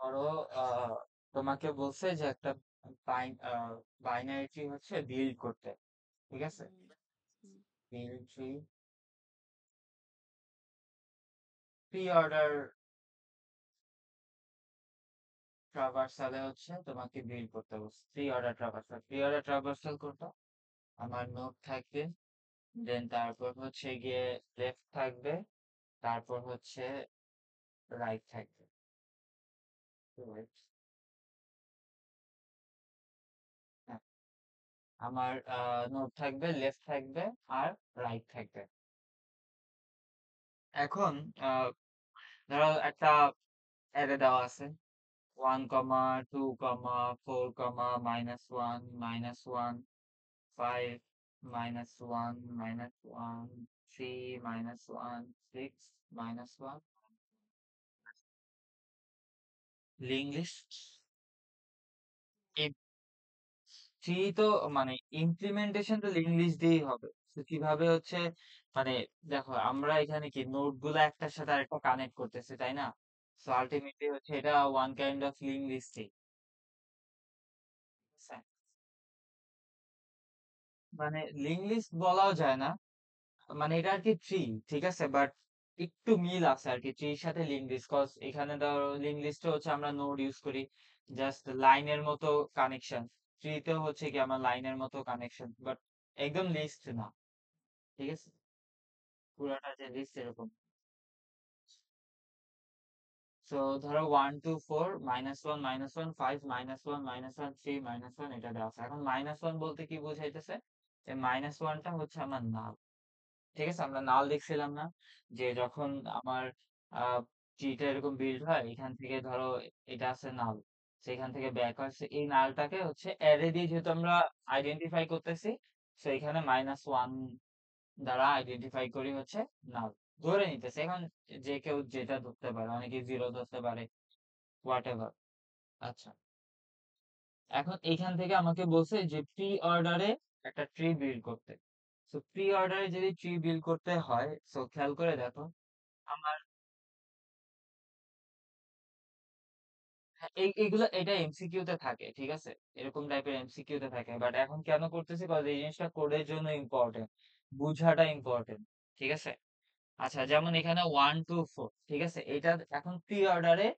ধরো আহ, তোমাকে বলছে যে একটা বাইনারি ট্রি হচ্ছে বিল্ড করতে, ঠিক আছে? হুম, হুম, বিল্ড ট্রি, প্রি অর্ডার ট্রাভার্সালে হচ্ছে তোমাকে বিল্ড করতে বলছে প্রি অর্ডার ট্রাভার্সাল করতে আমার নোড থাকবে, দেন তারপর হচ্ছে গিয়ে লেফট থাকবে, তারপর হচ্ছে রাইট থাকবে। Right? হ্যাঁ, আমার নোড থাকবে, লেফট থাকবে, আর রাইট থাকবে। এখন আহ, ধরো একটা অ্যারে দেওয়া আছে, 1, 2, 4, -1, -1, 5, -1, -1, 3, -1, 6, -1 লিঙ্ক লিস্ট। এই থ্রি তো মানে ইমপ্লিমেন্টেশন তো লিঙ্ক লিস্ট দিয়েই হবে। তো কিভাবে হচ্ছে, মানে দেখো আমরা এখানে কি নোড গুলা একটার সাথে আরেকটা কানেক্ট করতেছি, তাই না? সো আলটিমেটলি হচ্ছে এটা ওয়ান কাইন্ড অফ লিঙ্ক লিস্টই। মানে লিঙ্ক লিস্ট বলাও যায় না, মানে এটা আর কি ট্রি, ঠিক আছে, বাট একটু মিল আছে আর কি ট্রির সাথে লিঙ্ক লিস্ট, কজ এখানে ধরো লিঙ্ক লিস্টে হচ্ছে আমরা নোড ইউজ করি, জাস্ট লাইনের মতো কানেকশন। ট্রিতেও হচ্ছে কি আমার লাইনের মতো কানেকশন, বাট একদম লিস্ট না, ঠিক আছে? পুরাটা যে লিস্ট এরকম। সো ধরো 1, 2, 4, -1, -1, 5, -1, -1, 3, এটা দেওয়া আছে। এখন -1 বলতে কি বোঝাইতেছে, যে -1টা হচ্ছে আমার নাল, ঠিক আছে? আমরা নাল দেখছিলাম না, যে যখন আমার ট্রিটা এরকম বিল্ড হয়, এখান থেকে ধরো এটা আছে নাল, সেখান থেকে ব্যাক আসছে, এই নালটাকে হচ্ছে অ্যারে দিয়ে যেহেতু আমরা আইডেন্টিফাই করতেছি, তো এখানে -1 দ্বারা আইডেন্টিফাই করি হচ্ছে নাল, ধরে নিতেছে। এখন যে কেউ যেটা ধরতে পারে, অনেকে জিরো ধরতে পারে, হোয়াট এভার। আচ্ছা, এখন এইখান থেকে আমাকে বলছে যে প্রি অর্ডারে একটা ট্রি বিল্ড করতে। তো প্রি অর্ডারে যদি ট্রি বিল্ড করতে হয়, তো খেয়াল করে দেখো আমার, হ্যাঁ, এইগুলো এটা এমসিকিউ তে থাকে, ঠিক আছে? এরকম টাইপের এমসিকিউ তে থাকে, বাট এখন কেন করতেছি, কারণ এই জিনিসটা কোডের জন্য ইম্পর্টেন্ট, বুঝাটা ইম্পর্টেন্ট, ঠিক আছে? আচ্ছা, যেমন এখানে 1, 2, 4, ঠিক আছে, এটা এখন প্রি অর্ডারে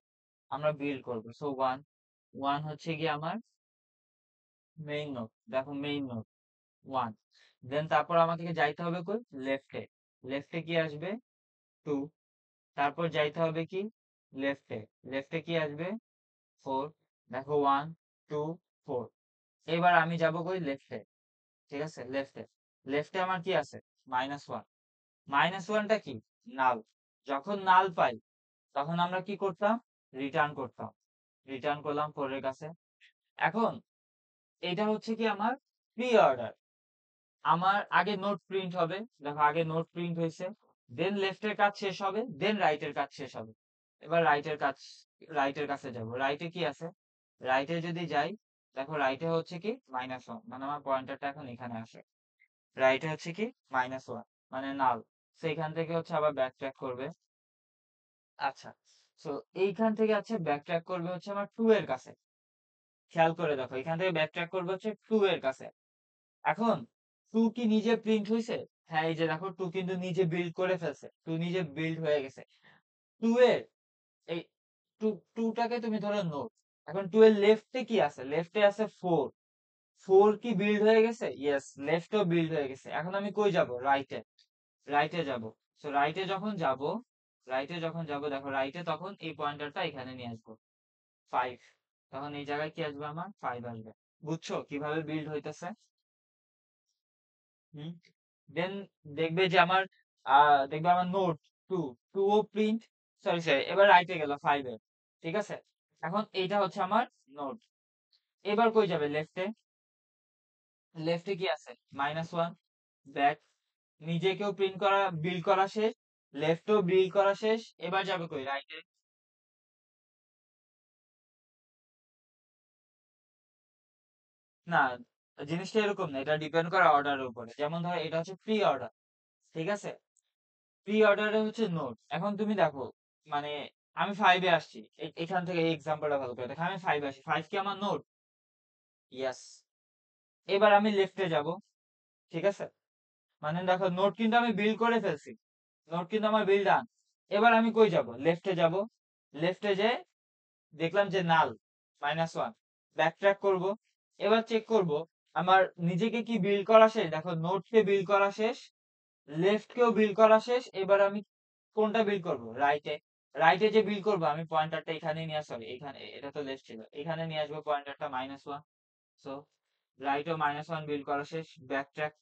আমরা বিল্ড করবো। সো ওয়ান ওয়ান হচ্ছে কি আমার মেইন নোড, দেখো মেইন নোড ওয়ান, দেন তারপর আমাকে যাইতে হবে কই, লেফটে। লেফটে কি আসবে, 2, তারপর যাইতে হবে কি, লেফটে। লেফটে কি আসবে, 4, দেখো 1, 2, 4, এবার আমি যাব কই, লেফটে, ঠিক আছে? লেফটে, লেফটে আমার কি আছে, -1। -1টা কি, নাল। যখন নাল পাই, তখন আমরা কি করতাম, রিটার্ন করতাম। রিটার্ন করলাম 4 এর কাছে। এখন এটা হচ্ছে কি আমার প্রি অর্ডার, আমার আগে নোট প্রিন্ট হবে, দেখো আগে নোট প্রিন্ট হয়েছে, দেন লেফটের কাজ শেষ হবে, দেন রাইটের কাজ শেষ হবে। এবার রাইটের কাছে যাব, রাইটে কি আছে, রাইটে যদি যাই, দেখো রাইটে হচ্ছে কি -1, মানে আমার পয়েন্টারটা এখন এখানে আসে, রাইটে হচ্ছে কি -1, মানে নাল। সেইখান থেকে হচ্ছে আবার ব্যাক ট্র্যাক করবে। আচ্ছা, তো এইখান থেকে আছে ব্যাক ট্র্যাক করবে হচ্ছে আমার 2 এর কাছে। খেয়াল করে দেখো, এখান থেকে ব্যাক ট্র্যাক করবে হচ্ছে 2 এর কাছে। এখন 2 কি নিজে প্রিন্ট হয়েছে? হ্যাঁ, এই যে দেখো 2 কিন্তু নিজে বিল্ড করে ফেলছে, 2 নিজে বিল্ড হয়ে গেছে। 2 এর এই 2, 2টাকে তুমি ধরো নোট। এখন 2 এর লেফটে কি আছে, লেফটে আছে 4। 4 কি বিল্ড হয়ে গেছে? ইয়েস, লেফটও বিল্ড হয়ে গেছে। এখন আমি কই যাব, রাইটে। রাইটে যাব। সো রাইটে যখন যাব, দেখো রাইটে তখন এই পয়েন্টারটা এখানে নিয়ে আসবো, 5। তখন এই জায়গায় কি আসবে, আমার 5 আসবে। বুঝছো কিভাবে বিল্ড হইতেছে? হুম। দেন দেখবে যে আমার দেখবে আমার নোট টু, টু ও প্রিন্ট, সরি সরি, এবার রাইটে গেল 5 এ, ঠিক আছে? এখন এইটা হচ্ছে আমার নোট। এবার কই যাবে, লেফটে। লেফটে কি আছে, -1, ব্যাক, নিজেকেও প্রিন্ট করা বিল্ড করা শেষ, লেফটও বিল্ড করা শেষ, এবার যাবে কই, রাইটে। না, জিনিসটা এরকম না, এটা ডিপেন্ড করে অর্ডারের উপরে। যেমন ধরো এটা হচ্ছে প্রি অর্ডার, ঠিক আছে? প্রি অর্ডারে হচ্ছে নোট। এখন তুমি দেখো, মানে আমি 5 এ আসছি। এখান থেকে এই এক্সাম্পলটা ভালো করে দেখো। আমি 5 এ আসি। 5 কি আমার নোড? ইয়েস। এবার আমি লেফটে যাব। ঠিক আছে? মানে দেখো নোড কিন্তু আমি বিল্ড করে ফেলছি। নোড কিন্তু আমার বিল্ড ডান। এবার আমি কই যাব? লেফটে যাব। লেফটে যেয়ে দেখলাম যে নাল -1 ব্যাকট্র্যাক করব। এবার চেক করব আমার নিজেকে কি বিল্ড করা শেষ। দেখো নোডকে বিল্ড করা শেষ, লেফট কেও বিল্ড করা শেষ। এবার আমি কোনটা বিল্ড করব? রাইটে। রাইটে যে বিল্ড করব আমি পয়েন্টারটা এখানে নিয়ে, সরি এখানে, এটা তো লেফট ছিল, এখানে নিয়ে আসবো পয়েন্টারটা -1। সো রাইটও -1 বিল্ড করা শেষ, ব্যাকট্র্যাক,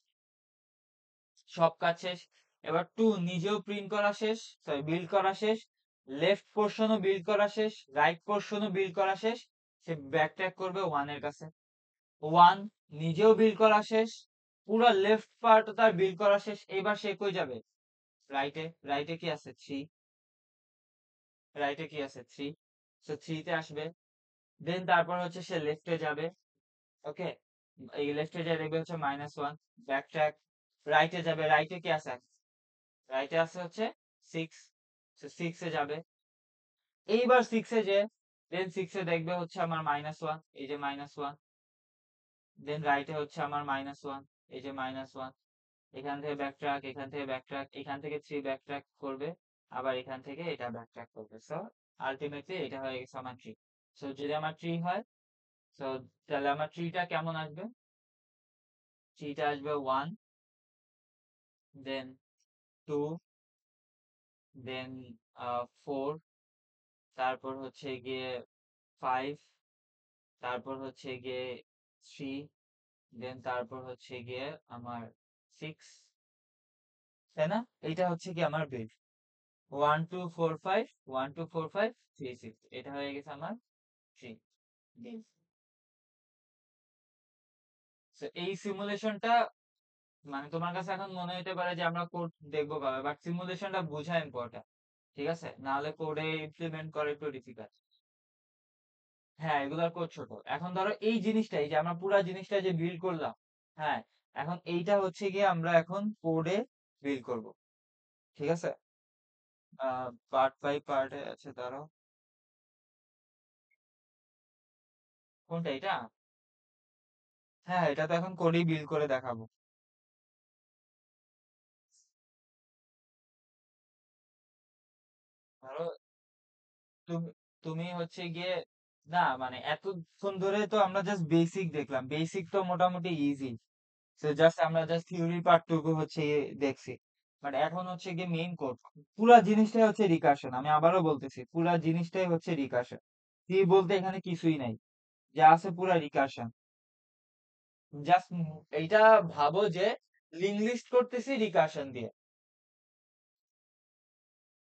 সব কাজ শেষ। এবার 2 নিজেও প্রিন্ট করা শেষ, সরি বিল্ড করা শেষ, লেফট পোর্শনও বিল্ড করা শেষ, রাইট পোর্শনও বিল্ড করা শেষ। সে ব্যাকট্র্যাক করবে 1 এর কাছে। 1 নিজেও বিল্ড করা শেষ, পুরো লেফট পার্ট তার বিল্ড করা শেষ। এবার সে কই যাবে? রাইটে। রাইটে কি আছে? 3। রাইটে কি আছে? 3। সো 3 তে আসবে। দেন তারপর হচ্ছে সে লেফটে যাবে। ওকে, এই লেফটে যা দেখবে হচ্ছে -1, ব্যাকট্র্যাক, রাইটে যাবে। রাইটে কি আছে? রাইটে আছে হচ্ছে 6। সো 6 এ যাবে। এইবার 6 এ যে, দেন 6 এ দেখবে হচ্ছে আমার -1, এই যে -1। দেন রাইটে হচ্ছে আমার -1, এই যে -1। এখান থেকে ব্যাকট্র্যাক, এখান থেকে ব্যাকট্র্যাক, এখান থেকে 3 ব্যাকট্র্যাক করবে, আবার এখান থেকে এটা ব্যাকট্র্যাক করবে। সো আলটিমেটলি এটা হয়ে গেছে আমার ট্রি। সো যদি আমার ট্রি হয়, সো তাহলে আমার ট্রিটা কেমন আসবে? ট্রিটা আসবে 1, দেন 2, দেন 4, তারপর হচ্ছে গিয়ে 5, তারপর হচ্ছে গিয়ে 3, দেন তারপর হচ্ছে গিয়ে আমার 6, তাই না? এইটা হচ্ছে কি আমার বিট। 1 2 4 5, 1 2 4 5 3 6, এটা হয়ে গেছে আমার ট্রি। তো এই সিমুলেশনটা, মানে তোমার কাছে এখন মনে হতে পারে যে আমরা কোড দেখবো ভাবে, বাট সিমুলেশনটা বোঝা ইম্পর্টেন্ট। ঠিক আছে, নাহলে কোডে ইমপ্লিমেন্ট করা একটু ডিফিকাল্ট। হ্যাঁ, এগুলার কোড ছোট। এখন ধরো এই জিনিসটাই যে আমরা পুরা জিনিসটা যে বিল্ড করলাম, হ্যাঁ, এখন এইটা হচ্ছে গিয়ে আমরা এখন কোডে বিল্ড করব। ঠিক আছে, পার্ট বাই পার্টে আছে ধরো। কোনটা এটা? হ্যাঁ, এটা তো এখন কোডেই বিল্ড করে দেখাবো। ধরো তুমি তুমি হচ্ছে গিয়ে, না মানে এতক্ষণ ধরে তো আমরা জাস্ট বেসিক দেখলাম, বেসিক তো মোটামুটি ইজি। তো জাস্ট আমরা জাস্ট থিওরি পার্টটুকু হচ্ছে দেখছি। বাট এখন হচ্ছে গিয়ে মেইন কোড, পুরা জিনিসটাই হচ্ছে রিকার্শন। আমি আবারও বলতেছি, পুরা জিনিসটাই হচ্ছে রিকার্শন। কি বলতে এখানে কিছুই নাই, যা আছে পুরা রিকার্শন। জাস্ট এইটা ভাবো যে লিঙ্ক লিস্ট করতেছি রিকার্শন দিয়ে।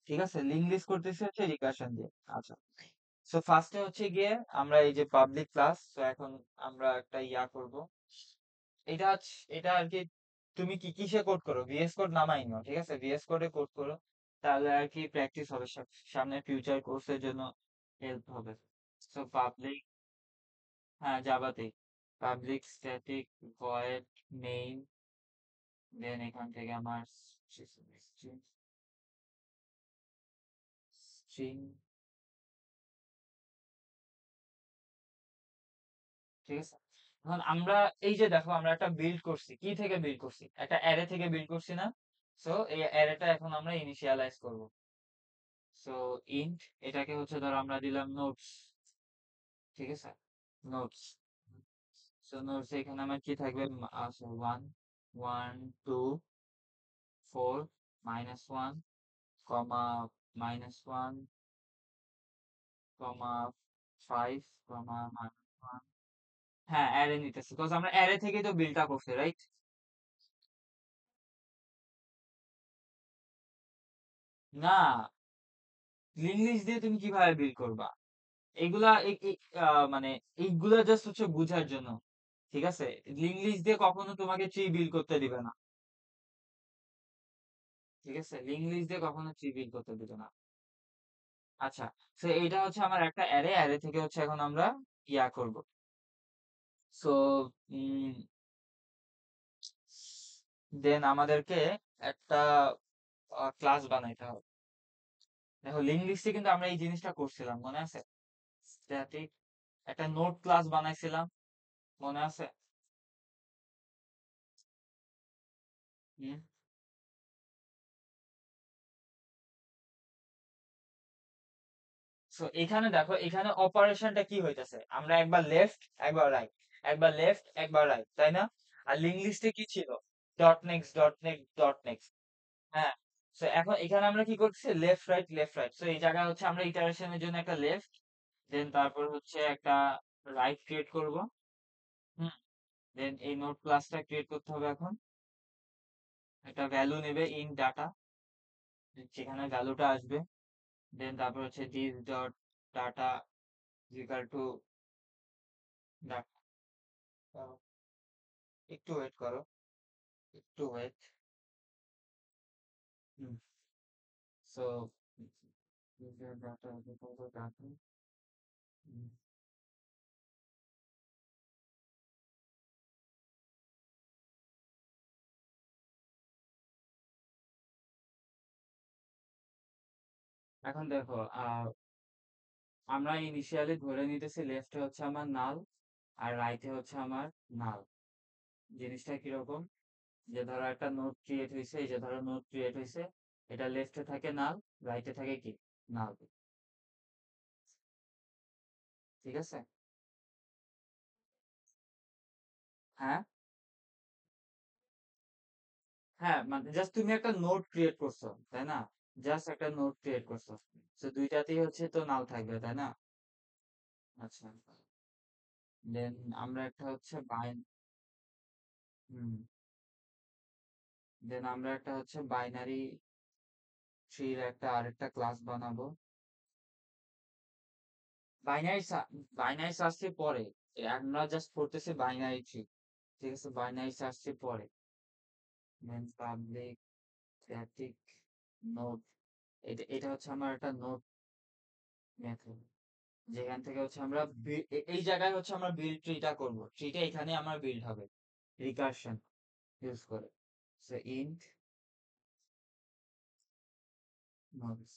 ঠিক আছে, লিঙ্ক লিস্ট করতেছি হচ্ছে রিকার্শন দিয়ে। আচ্ছা, সো ফার্স্টে হচ্ছে গিয়ে আমরা এই যে পাবলিক ক্লাস, তো এখন আমরা একটা ইয়া করব। এটা আর কি, তুমি কি কিসে কোড করো? ভিএস কোড নামাই নিও। ঠিক আছে, ভিএস কোডে কোড করো, তাহলে আর কি প্র্যাকটিস হবে, সামনে ফিউচার কোর্সের জন্য হেল্প হবে। সো পাবলিক, হ্যাঁ জাভাতেই, পাবলিক স্ট্যাটিক ভয়েড মেইন, দেন এখান থেকে আমার স্ট্রিং। ঠিক আছে, এখন আমরা এই যে দেখো আমরা একটা বিল্ড করছি, কি থেকে বিল্ড করছি? একটা অ্যারে থেকে বিল্ড করছি না? সো এই অ্যারেটা এখন আমরা ইনিশিয়ালাইজ করব। সো ইন্ট, এটাকে হচ্ছে ধরো আমরা দিলাম নোটস। ঠিক আছে, নোটস। সো নোটস এখানে আমার কি থাকবে? আচ্ছা, 1 1 2 4 -1, কমা -1, কমা 5, কমা -1। হ্যাঁ, অ্যারে নিতেছি, বিকজ আমরা অ্যারে থেকে তো বিল্ডটা করছি, রাইট? না, লিঙ্ক লিস্ট দিয়ে তুমি কিভাবে বিল্ড করবা? এগুলা মানে এইগুলা জাস্ট হচ্ছে বুঝার জন্য। ঠিক আছে, লিঙ্ক লিস্ট দিয়ে কখনো তোমাকে ট্রি বিল্ড করতে দিবে না। ঠিক আছে, লিঙ্ক লিস্ট দিয়ে কখনো ট্রি বিল্ড করতে দিবে না। আচ্ছা, সো এইটা হচ্ছে আমার একটা অ্যারে, অ্যারে থেকে হচ্ছে এখন আমরা ইয়া করব। সো দেন আমাদেরকে একটা ক্লাস বানাইতে হবে। দেখো লিঙ্গুইস্টে কিন্তু আমরা এই জিনিসটা করছিলাম, মনে আছে? স্ট্যাটিক একটা নোট ক্লাস বানাইছিলাম, মনে আছে? হুম। সো এখানে দেখো, এখানে অপারেশনটা কি হইতেছে, আমরা একবার লেফট একবার রাইট, একবার লেফট একবার রাইট, তাই না? আর লিঙ্গুইস্টে কি ছিল? Dot next dot next dot next. হ্যাঁ। সো এখন এখানে আমরা কি করছি, left right left right. So এই জায়গায় হচ্ছে আমরা ইটারেশনের জন্য একটা লেফট, দেন তারপর হচ্ছে একটা রাইট ক্রিয়েট করব। হুম। দেন এই নোট ক্লাসটা ক্রিয়েট করতে হবে এখন, একটা ভ্যালু নেবে ইন ডাটা, যেখানে ভ্যালুটা আসবে। দেন তারপর হচ্ছে this dot data equal to data. একটু ওয়েট করো, একটু wait. Hmm. So data data. এখন দেখো, আমরা ইনিশিয়ালি ধরে নিতেছি লেফটে হচ্ছে আমার নাল আর রাইটে হচ্ছে আমার নাল। জিনিসটা কিরকম, যে ধরো একটা নোট ক্রিয়েট হয়েছে, এই যে ধরো নোট ক্রিয়েট হয়েছে, এটা লেফটে থাকে নাল, রাইটে থাকে কি, নাল। ঠিক আছে? হ্যাঁ। হ্যাঁ, মানে জাস্ট তুমি একটা নোট ক্রিয়েট করছো, তাই না? জাস্ট একটা নোট ক্রিয়েট করছো, তো দুইটাতেই হচ্ছে তো নাল থাকবে, তাই না? আচ্ছা। দেন আমরা একটা হচ্ছে হুম, দেন আমরা একটা হচ্ছে বাইনারি ট্রির একটা আরেকটা ক্লাস বানাবো। বাইনারি বাইনারি সার্চের পরে, আমরা জাস্ট করতেছি বাইনারি ট্রি। ঠিক আছে, বাইনারি সার্চের পরে দেন পাবলিক স্ট্যাটিক নোড, এটা এটা হচ্ছে আমার একটা নোড মেথড, যেখান থেকে হচ্ছে আমরা এই জায়গায় হচ্ছে আমরা বিল্ড ট্রিটা করব, ট্রিটা এখানে আমার বিল্ড হবে রিকারশন ইউজ করে। সো ইন্ট নোডস,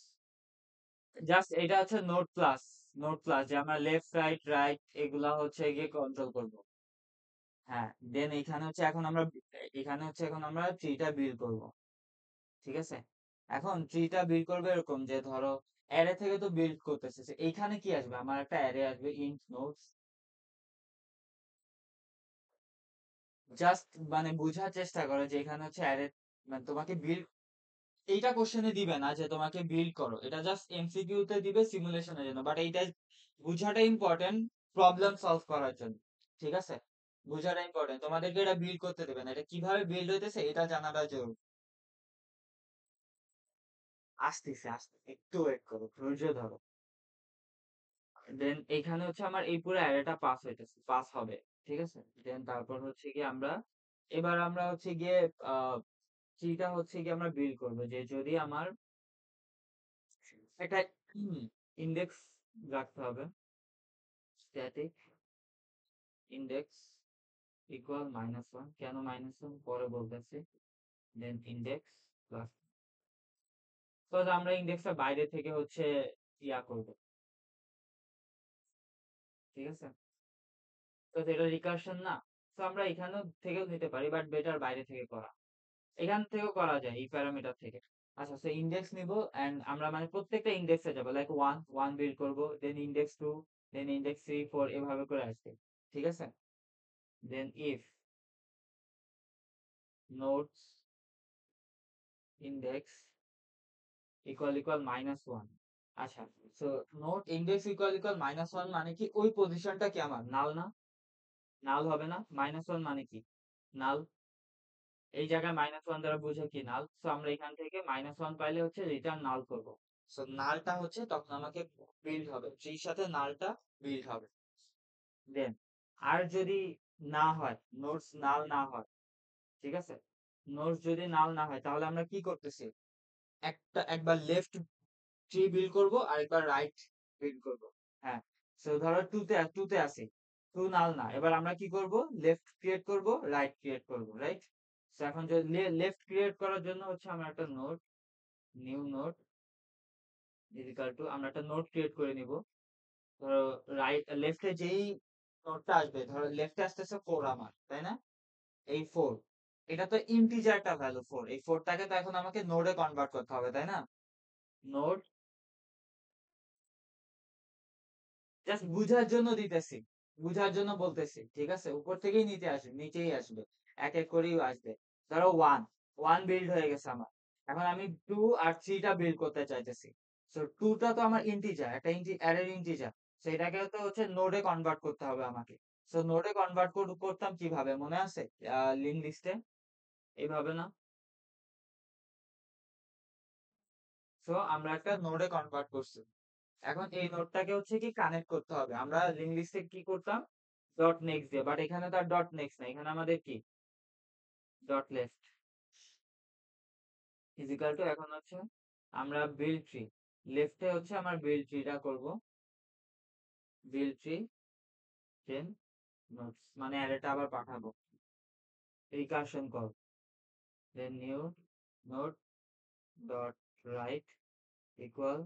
জাস্ট এটা হচ্ছে নোড প্লাস, নোড প্লাস যে আমরা লেফট রাইট রাইট এগুলা হচ্ছে গিয়ে কন্ট্রোল করব। হ্যাঁ। দেন এখানে হচ্ছে এখন আমরা, এখানে হচ্ছে এখন আমরা ট্রিটা বিল্ড করব। ঠিক আছে? এখন ট্রিটা বিল্ড করবে এরকম যে ধরো অ্যারে থেকে তো বিল্ড করতেছে, এইখানে কি আসবে, আমার একটা অ্যারে আসবে ইন্ট নোডস। জাস্ট মানে বোঝার চেষ্টা করো যে এখানে হচ্ছে অ্যারে, মানে তোমাকে বিল্ড, এইটা কোশ্চেনে দিবে না যে তোমাকে বিল্ড করো, এটা জাস্ট এমসিকিউ তে দিবে সিমুলেশনের জন্য, বাট এইটা বুঝাটা ইম্পর্টেন্ট প্রবলেম সলভ করার জন্য। ঠিক আছে? বুঝাটা ইম্পর্টেন্ট, তোমাদেরকে এটা বিল্ড করতে দেবে না, এটা কিভাবে বিল্ড হইতেছে এটা জানাটা জরুরি। আসতেছে আসতেছে, একটু ওয়েট করো, ধৈর্য ধরো। দেন এখানে হচ্ছে আমার এই পুরো অ্যারেটা পাস হইতেছে, পাস হবে। ঠিক আছে? দেন তারপর হচ্ছে গিয়ে আমরা, এবার আমরা হচ্ছে গিয়ে আহ ট্রিটা হচ্ছে গিয়ে আমরা বিল্ড করবো, যে যদি আমার একটা ইন্ডেক্স রাখতে হবে, স্ট্যাটিক ইন্ডেক্স ইকুয়াল -1, কেন -1 পরে বলতেছি। দেন ইন্ডেক্স প্লাস, তো আমরা ইন্ডেক্সটা বাইরে থেকে হচ্ছে ইয়া করব। ঠিক আছে? তো এটা রিকারশন না, তো আমরা এখানেও থেকেও নিতে পারি, বাট বেটার বাইরে থেকে করা। এখান থেকেও করা যায় এই প্যারামিটার থেকে। আচ্ছা, সো ইন্ডেক্স নিব এন্ড আমরা মানে প্রত্যেকটা ইন্ডেক্সে যাব, লাইক 1 1 বিল্ড করব, দেন ইন্ডেক্স 2, দেন ইন্ডেক্স 3 4 এভাবে করে আসবে। ঠিক আছে? দেন ইফ নোটস ইন্ডেক্স ইকুয়াল -1। আচ্ছা, সো নোট ইন্ডেক্স ইকুয়াল -1 মানে কি, ওই পজিশনটা কি আমার নাল না? নাল হবে না? -1 মানে কি, নাল। এই জায়গায় -1 দ্বারা বোঝা কি, নাল। সো আমরা এখান থেকে -1 পাইলে হচ্ছে রিটার্ন নাল করব। সো নালটা হচ্ছে তখন আমাকে বিল্ড হবে, ট্রির সাথে নালটা বিল্ড হবে। দেন আর যদি না হয়, নোটস নাল না হয়, ঠিক আছে, নোটস যদি নাল না হয় তাহলে আমরা কি করতেছি, একবার লেফট ট্রি বিল্ড করব আর একবার রাইট বিল্ড করব। হ্যাঁ। সো ধরো টু তে আসি, টু নাল না, এবার আমরা কি করব, লেফট ক্রিয়েট করব, রাইট ক্রিয়েট করব, রাইট। সো এখন যদি লেফট ক্রিয়েট করার জন্য হচ্ছে আমরা একটা node, new node, is equal to আমরা একটা নোট ক্রিয়েট করে নিব। ধরো লেফটে যেই নোটটা আসবে, ধরো লেফটে আসতেছে 4 আমার, তাই না? এই 4, এটা তো ইন্টিজার একটা ভ্যালু 4, এই 4টাকে তো এখন আমাকে নোডে কনভার্ট করতে হবে, তাই না? নোড, জাস্ট বুঝার জন্য দিতেছি, বুঝার জন্য বলতেছি, ঠিক আছে? উপর থেকেই নিতে আসবে, নিচেই আসবে, এক এক করেই আসবে। ধরো ওয়ান, ওয়ান বিল্ড হয়ে গেছে আমার। এখন আমি টু আর থ্রিটা বিল্ড করতে চাইতেছি। সো টুটা তো আমার ইন্টিজার, একটা অ্যারের ইন্টিজার, সেটাকে তো হচ্ছে নোডে কনভার্ট করতে হবে আমাকে। সো নোডে কনভার্ট করতাম কিভাবে মনে আছে? লিঙ্ক লিস্টে এইভাবে না? সো আমরা একটা নোডে কনভার্ট করছি। এখন এই নোডটাকে হচ্ছে কি কানেক্ট করতে হবে। আমরা লিঙ্ক লিস্টে কি করতাম? ডট নেক্সট দিয়ে, বাট এখানে তার ডট নেক্সট নাই, এখানে আমাদের কি ডট লেফট ইজিক্যাল টু, এখন হচ্ছে আমরা বিল্ড ট্রি, লেফটে হচ্ছে আমার বিল্ড ট্রিটা করব, বিল্ড ট্রি দেন নোটস, মানে অ্যারেটা আবার পাঠাবো, recursion call, then new node dot right equal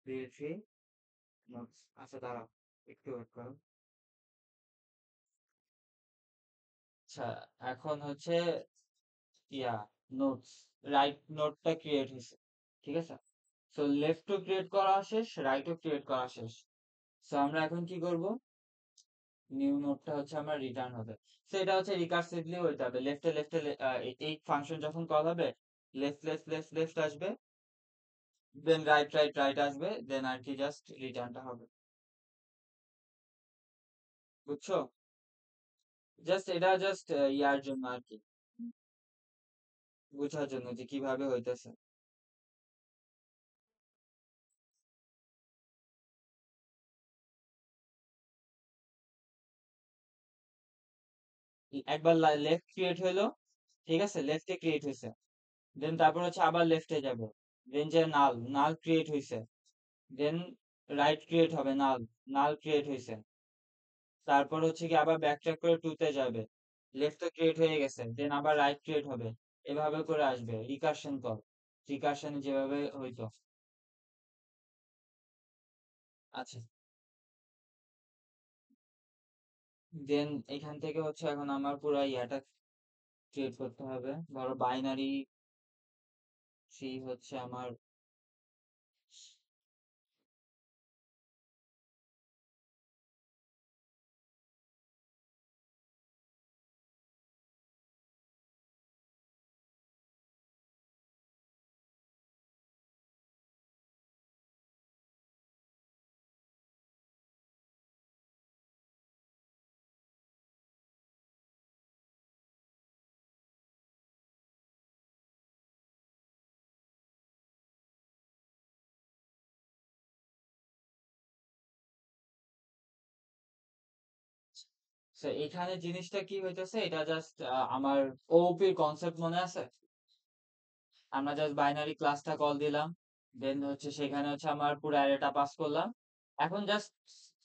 build tree nodes. আচ্ছা দাঁড়াও, একটু ওয়েট করো। আচ্ছা, এখন হচ্ছে ইয়া নোটস, রাইট নোটটা ক্রিয়েট হয়েছে, ঠিক আছে? সো লেফটও ক্রিয়েট করা শেষ, রাইটও ক্রিয়েট করা শেষ। সো আমরা এখন কি করব? নিউ নোটটা হচ্ছে আমার রিটার্ন হবে। সো এটা হচ্ছে রিকার্সিভলি হইতে হবে, লেফটে লেফটে, এই ফাংশন যখন কল হবে, লেফট লেফট লেফট লেফট আসবে, দেন রাইট রাইট রাইট আসবে, দেন আর কি জাস্ট রিটার্নটা হবে। বুঝছো? জাস্ট এটা জাস্ট ইয়ার জন্য আর কি, বুঝার জন্য যে কিভাবে হইতেছে। একবার লেফট ক্রিয়েট হইলো, ঠিক আছে, লেফটে ক্রিয়েট হয়েছে, দেন তারপর হচ্ছে আবার লেফটে যাব, দেন যে নাল, নাল ক্রিয়েট হয়েছে, দেন রাইট ক্রিয়েট হবে, নাল, নাল ক্রিয়েট হয়েছে, তারপর হচ্ছে কি আবার ব্যাকট্র্যাক করে টুতে যাবে, লেফট তো ক্রিয়েট হয়ে গেছে, দেন আবার রাইট ক্রিয়েট হবে, এভাবে করে আসবে রিকারশন কল, রিকারশন যেভাবে হইতো। আচ্ছা, দেন এখান থেকে হচ্ছে এখন আমার পুরো ইয়াটা ক্রিয়েট করতে হবে। ধরো বাইনারি থ্রি হচ্ছে আমার, এখানে জিনিসটা কি হইতেছে, এটা জাস্ট আমার ওওপির কনসেপ্ট মনে আছে? আমরা জাস্ট বাইনারি ক্লাসটা কল দিলাম, দেন হচ্ছে সেখানে হচ্ছে আমার পুরো অ্যারেটা পাস করলাম। এখন জাস্ট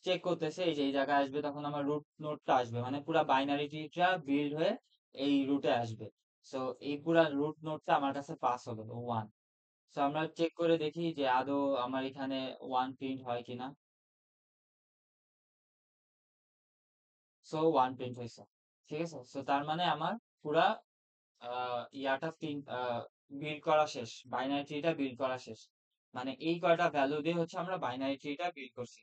চেক করতেছে, এই যে এই জায়গায় আসবে, তখন আমার রুট নোটটা আসবে, মানে পুরো বাইনারি ট্রিটা বিল্ড হয়ে এই রুটে আসবে। সো এই পুরা রুট নোটটা আমার কাছে পাস হলো ওয়ান। সো আমরা চেক করে দেখি যে আদৌ আমার এখানে ওয়ান প্রিন্ট হয় কিনা। সো ওয়ান প্রিন্ট হয়েছে, ঠিক আছে। সো তার মানে আমার পুরা ইয়াটা বিল্ড করা শেষ, বাইনারি ট্রিটা বিল্ড করা শেষ। মানে এই কয়টা ভ্যালু দিয়ে হচ্ছে আমরা বাইনারি ট্রিটা বিল্ড করছি।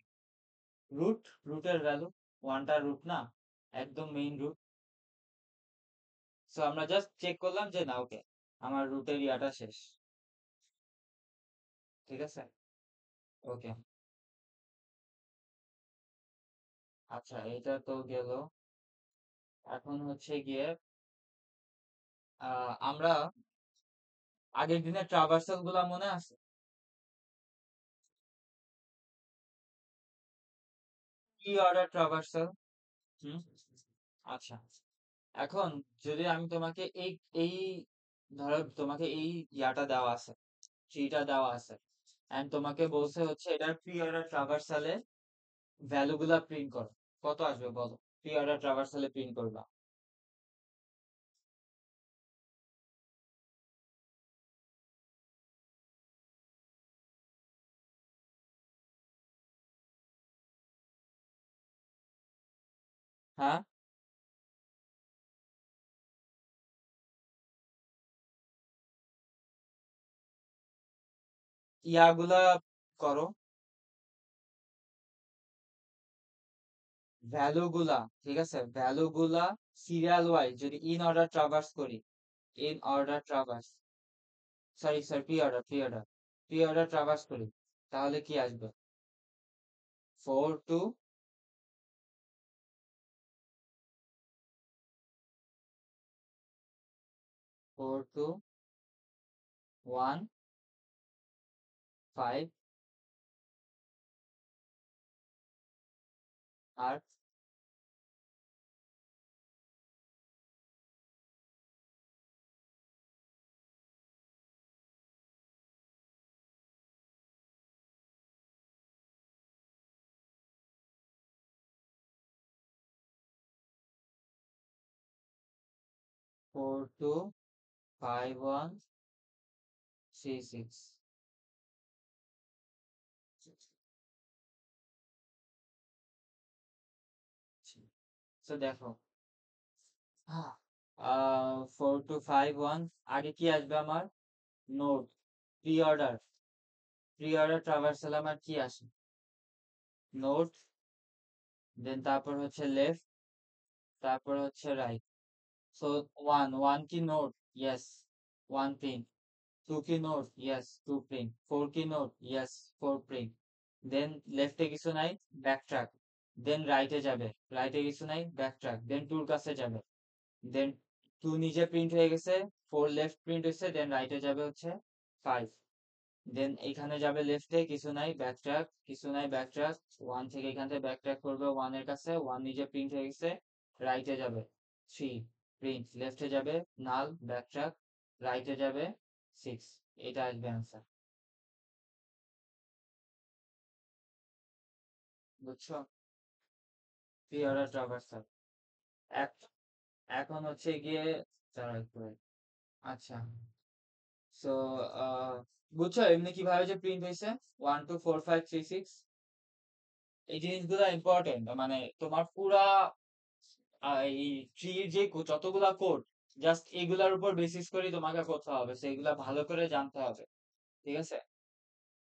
রুট, রুটের ভ্যালু, ওয়ানটা রুট না, একদম মেইন রুট। সো আমরা জাস্ট চেক করলাম যে না, ওকে, আমার রুটের ইয়াটা শেষ, ঠিক আছে। ওকে, আচ্ছা এটা তো গেল। এখন হচ্ছে গিয়ে আমরা আগের দিনের ট্রাভার্সাল গুলা মনে আছে? কি অর্ডার ট্রাভার্সাল? হুম, আচ্ছা। এখন যদি আমি তোমাকে এই এই ধরো তোমাকে এই ইয়াটা দেওয়া আছে, ট্রিটা দেওয়া আছে, এন্ড তোমাকে বলছে হচ্ছে এটার প্রি অর্ডার ট্রাভার্সালে ভ্যালু গুলা প্রিন্ট করো, কত আসবে বলো? প্রি অর্ডার ট্রাভার্সালে প্রিন্ট করবা। হ্যাঁ, ইয়াগুলা করো, ভ্যালু গুলা, ঠিক আছে, ভ্যালু গুলা সিরিয়াল ওয়াইজ যদি ইন অর্ডার ট্রাভার্স করি, in order traverse, sorry pre order traverse করি, তাহলে কি আসবে? 4 2 4 2 1 5 আর 4 2 5 1 3 6। তো দেখো, 4 2 5 1, আগে কি আসবে আমার? নোট, প্রি অর্ডার, ট্রাভার্সাল আমার কি আসে? নোট, দেন তারপর হচ্ছে লেফট, তারপর হচ্ছে রাইট। সো ওয়ান ওয়ান কি node? Yes, one print. Two কি node? Yes, two print. Four কি node? Yes, four print. Then লেফটে কিছু নাই, ব্যাক ট্র্যাক। দেন রাইটে যাবে, রাইটে কিছু নাই, ব্যাক ট্র্যাক। দেন টুর কাছে যাবে, দেন টু নিজে প্রিন্ট হয়ে গেছে, ফোর লেফট প্রিন্ট হয়েছে, দেন রাইটে যাবে হচ্ছে ফাইভ। দেন এখানে যাবে লেফটে, কিছু নাই, ব্যাকট্র্যাক, কিছু নাই, ব্যাকট্র্যাক। ওয়ান থেকে এখান থেকে ব্যাকট্র্যাক করবে ওয়ানের কাছে, ওয়ান নিজে প্রিন্ট হয়ে গেছে, রাইটে যাবে থ্রি, প্রিন্ট, লেফটে যাবে নাল, ব্যাকট্র্যাক, রাইটে যাবে সিক্স। এটা আসবে অ্যান্সার। বুঝছো? Pre order traversal. এখন হচ্ছে গিয়ে, দাঁড়াও একটু wait। আচ্ছা, সো বুঝছো এমনি কিভাবে যে প্রিন্ট হয়েছে? 1 2 4 5 3 6, এই জিনিসগুলো ইম্পর্টেন্ট, মানে তোমার পুরা এই ট্রির যে যতগুলা কোড, জাস্ট এগুলার উপর বেসিস করে তোমাকে করতে হবে, সেগুলা ভালো করে জানতে হবে, ঠিক আছে?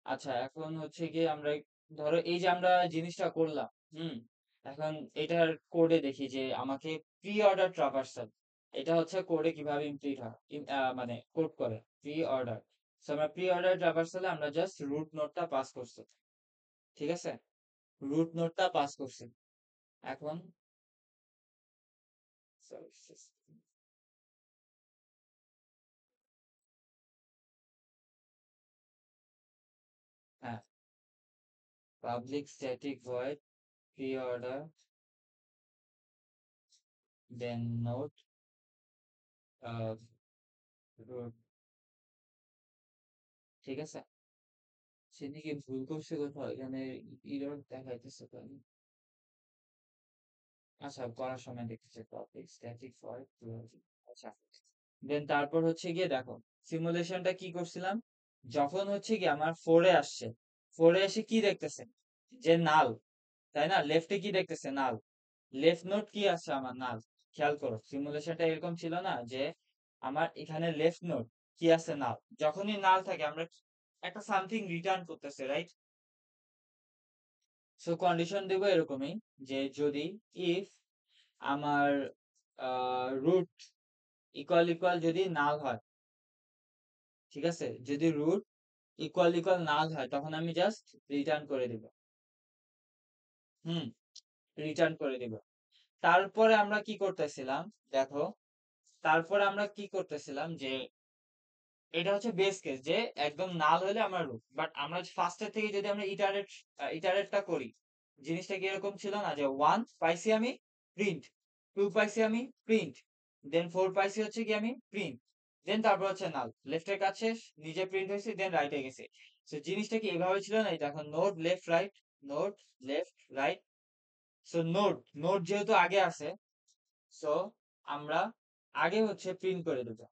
আচ্ছা, এখন হচ্ছে গিয়ে আমরা ধরো এই যে আমরা জিনিসটা করলাম, হুম, এখন এটার কোডে দেখি যে আমাকে প্রি অর্ডার ট্রাভার্সাল, এটা হচ্ছে কোডে কিভাবে ইমপ্লিট হয়, মানে কোড করে প্রি অর্ডার। সো আমরা প্রি অর্ডার ট্রাভার্সালে আমরা জাস্ট রুট নোডটা পাস করছি, ঠিক আছে, রুট নোডটা পাস করছি। এখন sorry, হ্যাঁ, public static void pre order then node root, ঠিক আছে। সেদিকে ভুল করছে কোথাও, এখানে এরর দেখাইতেছে কেন? আচ্ছা, করার সময় দেখতেছে টপিক স্ট্যাটিক ভয়েড। আচ্ছা, দেন তারপর হচ্ছে গিয়ে দেখো, সিমুলেশনটা কি করছিলাম, যখন হচ্ছে কি আমার ফোরে আসছে, ফোরে এসে কি দেখতেছে, যে নাল, তাই না? লেফটে কি দেখতেছে? নাল। লেফট নোট কি আছে আমার? নাল। খেয়াল করো, সিমুলেশনটা এরকম ছিল না যে আমার এখানে লেফট নোট কি আছে? নাল। যখনই নাল থাকে আমরা একটা সামথিং রিটার্ন করতেছে, রাইট? সো কন্ডিশন দেব এরকমই, যে যদি ইফ আমার রুট ইকুয়াল ইকুয়াল যদি নাল হয়, ঠিক আছে, যদি রুট ইকুয়াল ইকুয়াল নাল হয়, তখন আমি জাস্ট রিটার্ন করে দিব। হুম, রিটার্ন করে দিব। তারপরে আমরা কি করতেছিলাম, দেখো, তারপরে আমরা কি করতেছিলাম যে এটা হচ্ছে বেস কেস, যে একদম নাল হলে আমরা রুট, বাট আমরা ফার্স্টের থেকে যদি আমরা ইটারেটটা করি, জিনিসটা কি এরকম ছিল না, যে ওয়ান পাইছি আমি প্রিন্ট, টু পাইছি আমি প্রিন্ট, দেন ফোর পাইছি হচ্ছে কি আমি প্রিন্ট, দেন তারপর হচ্ছে নাল, লেফটের কাছে নিজে প্রিন্ট হয়েছে, দেন রাইটে গেছে। তো জিনিসটা কি এভাবে ছিল না? এটা এখন note left right, note left right. So note, যেহেতু আগে আছে, সো আমরা আগে হচ্ছে প্রিন্ট করে দেবো,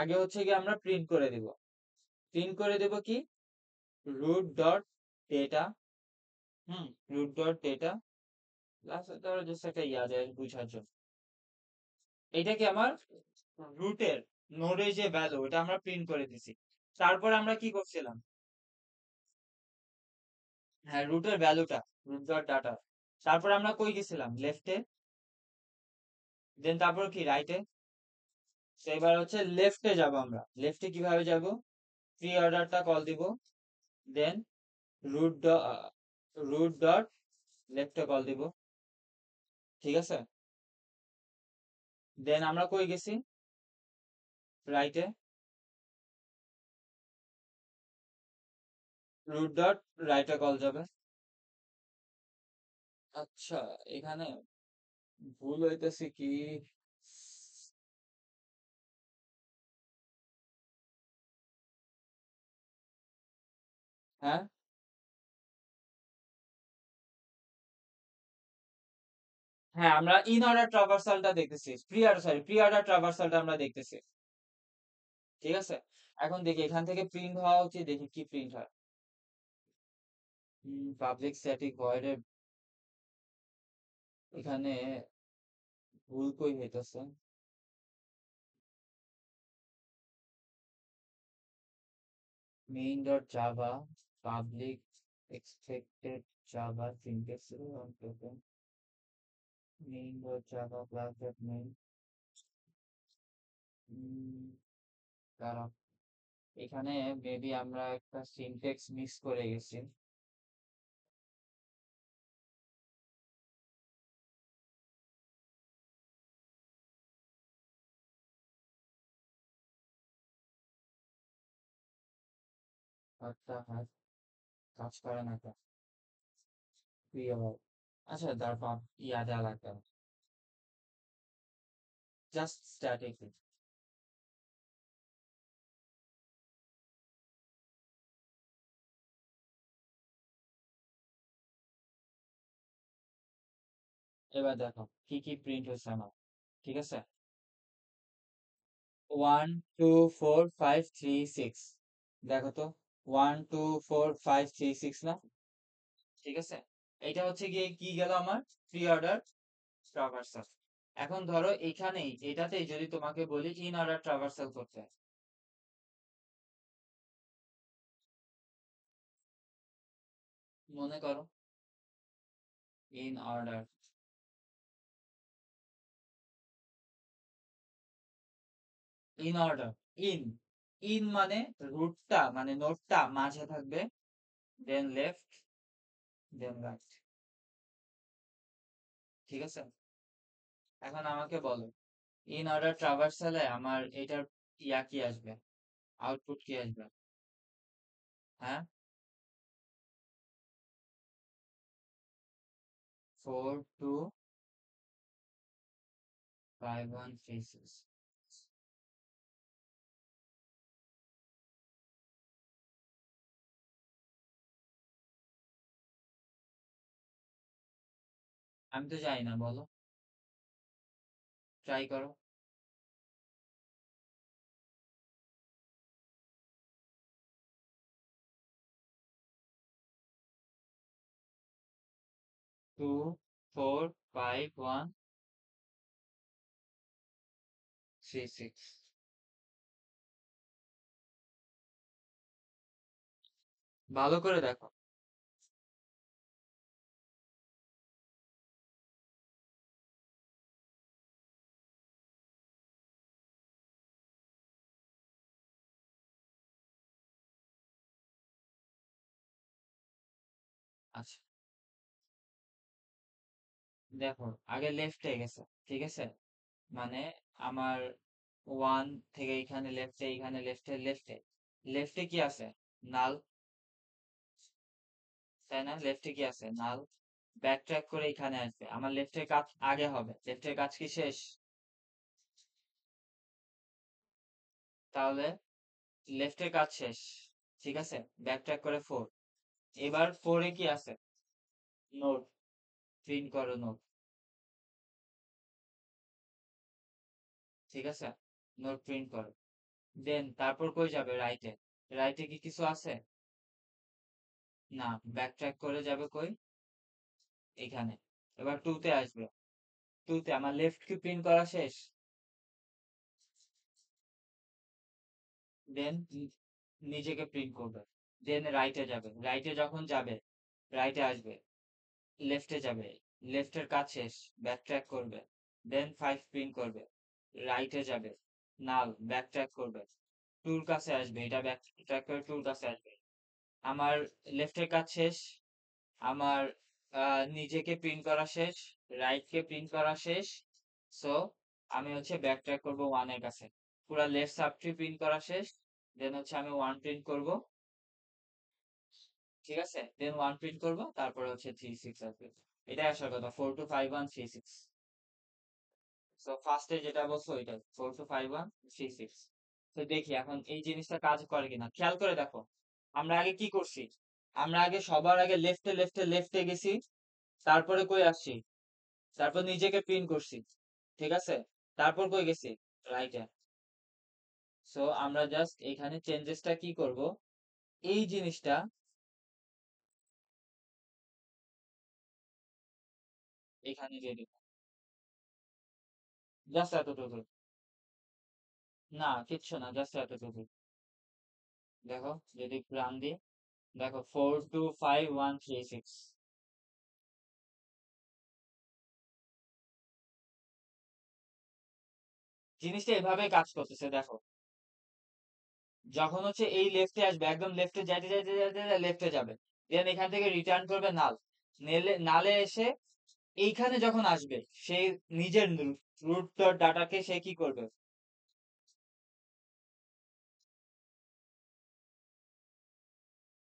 আগে হচ্ছে কি আমরা প্রিন্ট করে দিব, কি রুট ডট ডেটা, হুম, রুট ডট ডেটা, লাস্টে ধরো জাস্ট একটা দেয় বুঝার জন্য। এটা কি আমার রুটের নোডে যে ভ্যালু এটা আমরা প্রিন্ট করে দিছি। তারপর আমরা কি করছিলাম? হ্যাঁ, রুটের ভ্যালুটা, রুট ডট ডাটা। তারপর আমরা কই গেছিলাম? লেফটে। দেন তারপর কি রাইটে। এবার হচ্ছে লেফটে যাব আমরা। লেফটে কিভাবে যাব? প্রি অর্ডারটা কল দিব। দেন রুট রুট ডট লেফটে কল দিব। ঠিক আছে? দেন আমরা কই গেছি? রাইটে। রুট ডট রাইটে কল যাবে। আচ্ছা, এখানে ভুল হইতেছে কি? হ্যাঁ, হ্যাঁ, আমরা ইন অর্ডার ট্রাভার্সালটা দেখতেছি। প্রি অর্ডার ট্রাভার্সালটা আমরা দেখতেছি। ঠিক আছে? এখন দেখি এখান থেকে প্রিন্ট হওয়া উচিত, দেখি কি প্রিন্ট হয়। পাবলিক স্ট্যাটিক ভয়েড এর এখানে ভুল কই হইতেছে? main.java public expected java syntax main.java class.main দাঁড়াও, এখানে মেবি আমরা একটা সিনট্যাক্স মিস করে গেছি। একটা কাজ করে না কেন? প্রিয়, আচ্ছা তারপর দেওয়া লাগবে, জাস্ট স্ট্যাটিক। এবার দেখো কি কি প্রিন্ট হয়েছে আমার। ঠিক আছে, 1 2 4 5 3 6, দেখো তো, 1 2 4 5 3 6 না? ঠিক আছে, এটা হচ্ছে গিয়ে কি গেল আমার প্রি অর্ডার ট্রাভার্সাল। এখন ধরো এখানেই এটাতেই যদি তোমাকে বলি ইন অর্ডার ট্রাভার্সাল করতে, মনে করো in order, in order, in, in মানে রুটটা মানে নোটটা মাঝে থাকবে, দেন লেফট, দেন রাইট। ঠিক আছে, এখন আমাকে বলো ইন অর্ডার ট্রাভার্সালে আমার এটার কি আসবে, আউটপুট কি আসবে? হ্যাঁ, 4 2 5 1 3 6। আমি তো জানি না, বলো, ট্রাই করো। 2 4 5 1 3 6। ভালো করে দেখো। আচ্ছা, দেখো আগে লেফটে গেছে। ঠিক আছে, মানে আমার ওয়ান থেকে এখানে লেফটে, এখানে লেফটে, লেফটে, লেফটে কি আছে? নাল, তাই না? লেফটে কি আছে? নাল। ব্যাক ট্র্যাক করে এখানে আসবে, আমার লেফটের কাজ আগে হবে, লেফটের কাজ কি শেষ? তাহলে লেফটের কাজ শেষ। ঠিক আছে, ব্যাক ট্র্যাক করে 4, এবার 4-এ কি আছে? নোট, প্রিন্ট করো নোট। ঠিক আছে, নোট প্রিন্ট করো। দেন তারপর কই যাবে? রাইটে। রাইটে কি কিছু আছে? না, ব্যাক ট্র্যাক করে যাবে কই? এখানে। এবার 2 তে আসবে। 2 তে আমার লেফট কি প্রিন্ট করা শেষ? দেন নিজেকে প্রিন্ট করবে। দেন রাইটে যাবে। রাইটে যখন যাবে, রাইটে আসবে। লেফটে যাবে। লেফটের কাজ শেষ। ব্যাক ট্র্যাক করবে। দেন 5 প্রিন্ট করবে। রাইটে যাবে। নাল ব্যাক ট্র্যাক করবে। টুর কাছে আসবে। এটা ব্যাক ট্র্যাক করে টুর কাছে আসবে। আমার লেফটের কাজ শেষ। আমার নিজেকে প্রিন্ট করা শেষ। রাইট কে প্রিন্ট করা শেষ। সো আমি হচ্ছে ব্যাক ট্র্যাক করবো 1 এর কাছে। পুরা লেফট সাব ট্রি প্রিন্ট করা শেষ। দেন হচ্ছে আমি 1 প্রিন্ট করব। ঠিক আছে? দেন 1 প্রিন্ট করব। তারপরে হচ্ছে 3 6 আসবে। এটাই আসার কথা। 4 2 5 1 3 6। সো ফার্স্টে যেটা বলছো ওইটাই। 4 2 5 1 3 6। তো দেখি এখন এই জিনিসটা কাজ করে কিনা। খেয়াল করে দেখো। আমরা আগে কি করছি? আমরা আগে সবার আগে লেফটে গেছি। তারপরে কই আসছি? তারপর নিজেকে প্রিন্ট করছি। ঠিক আছে? তারপর কই গেছি? রাইটে। সো আমরা জাস্ট এখানে চেঞ্জেসটা কি করব? এই জিনিসটা এখানে দিয়ে দিব। জাস্ট এতটুকু। না, কিচ্ছু না, জাস্ট এতটুকু। দেখো, যদি রান দিই, দেখো 4 2 5 1 3 6। জিনিসটা এভাবে কাজ করতেছে দেখো। যখন হচ্ছে এই লেফটে আসবে, একদম লেফটে যাইতে লেফটে যাবে। দেন এখান থেকে রিটার্ন করবে নাল। নালে এসে এইখানে যখন আসবে, সে নিজের রুট ডাটাকে সে কি করবে?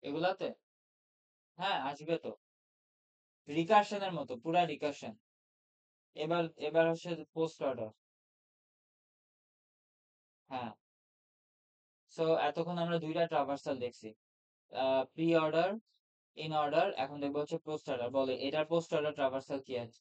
এগুলাতে হ্যাঁ আসবে তো। রিকার্শনের মতো, পুরা রিকার্শন। এবার হচ্ছে পোস্ট অর্ডার। হ্যাঁ। সো এতক্ষণ আমরা দুইটা ট্রাভার্সাল দেখছি। প্রি অর্ডার, ইন অর্ডার, এখন দেখবো হচ্ছে পোস্ট অর্ডার। বলে এটার পোস্ট অর্ডার ট্রাভার্সাল কি আছে?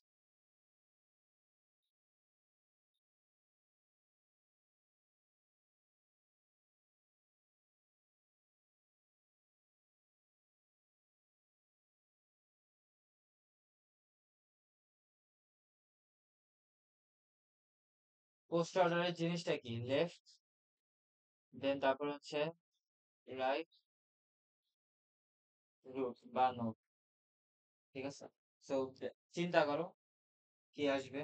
পোস্ট অর্ডারের জিনিসটা কি? লেফট, দেন তারপর হচ্ছে রাইট, রুট বা নোট। ঠিক আছে? সো চিন্তা করো কি আসবে।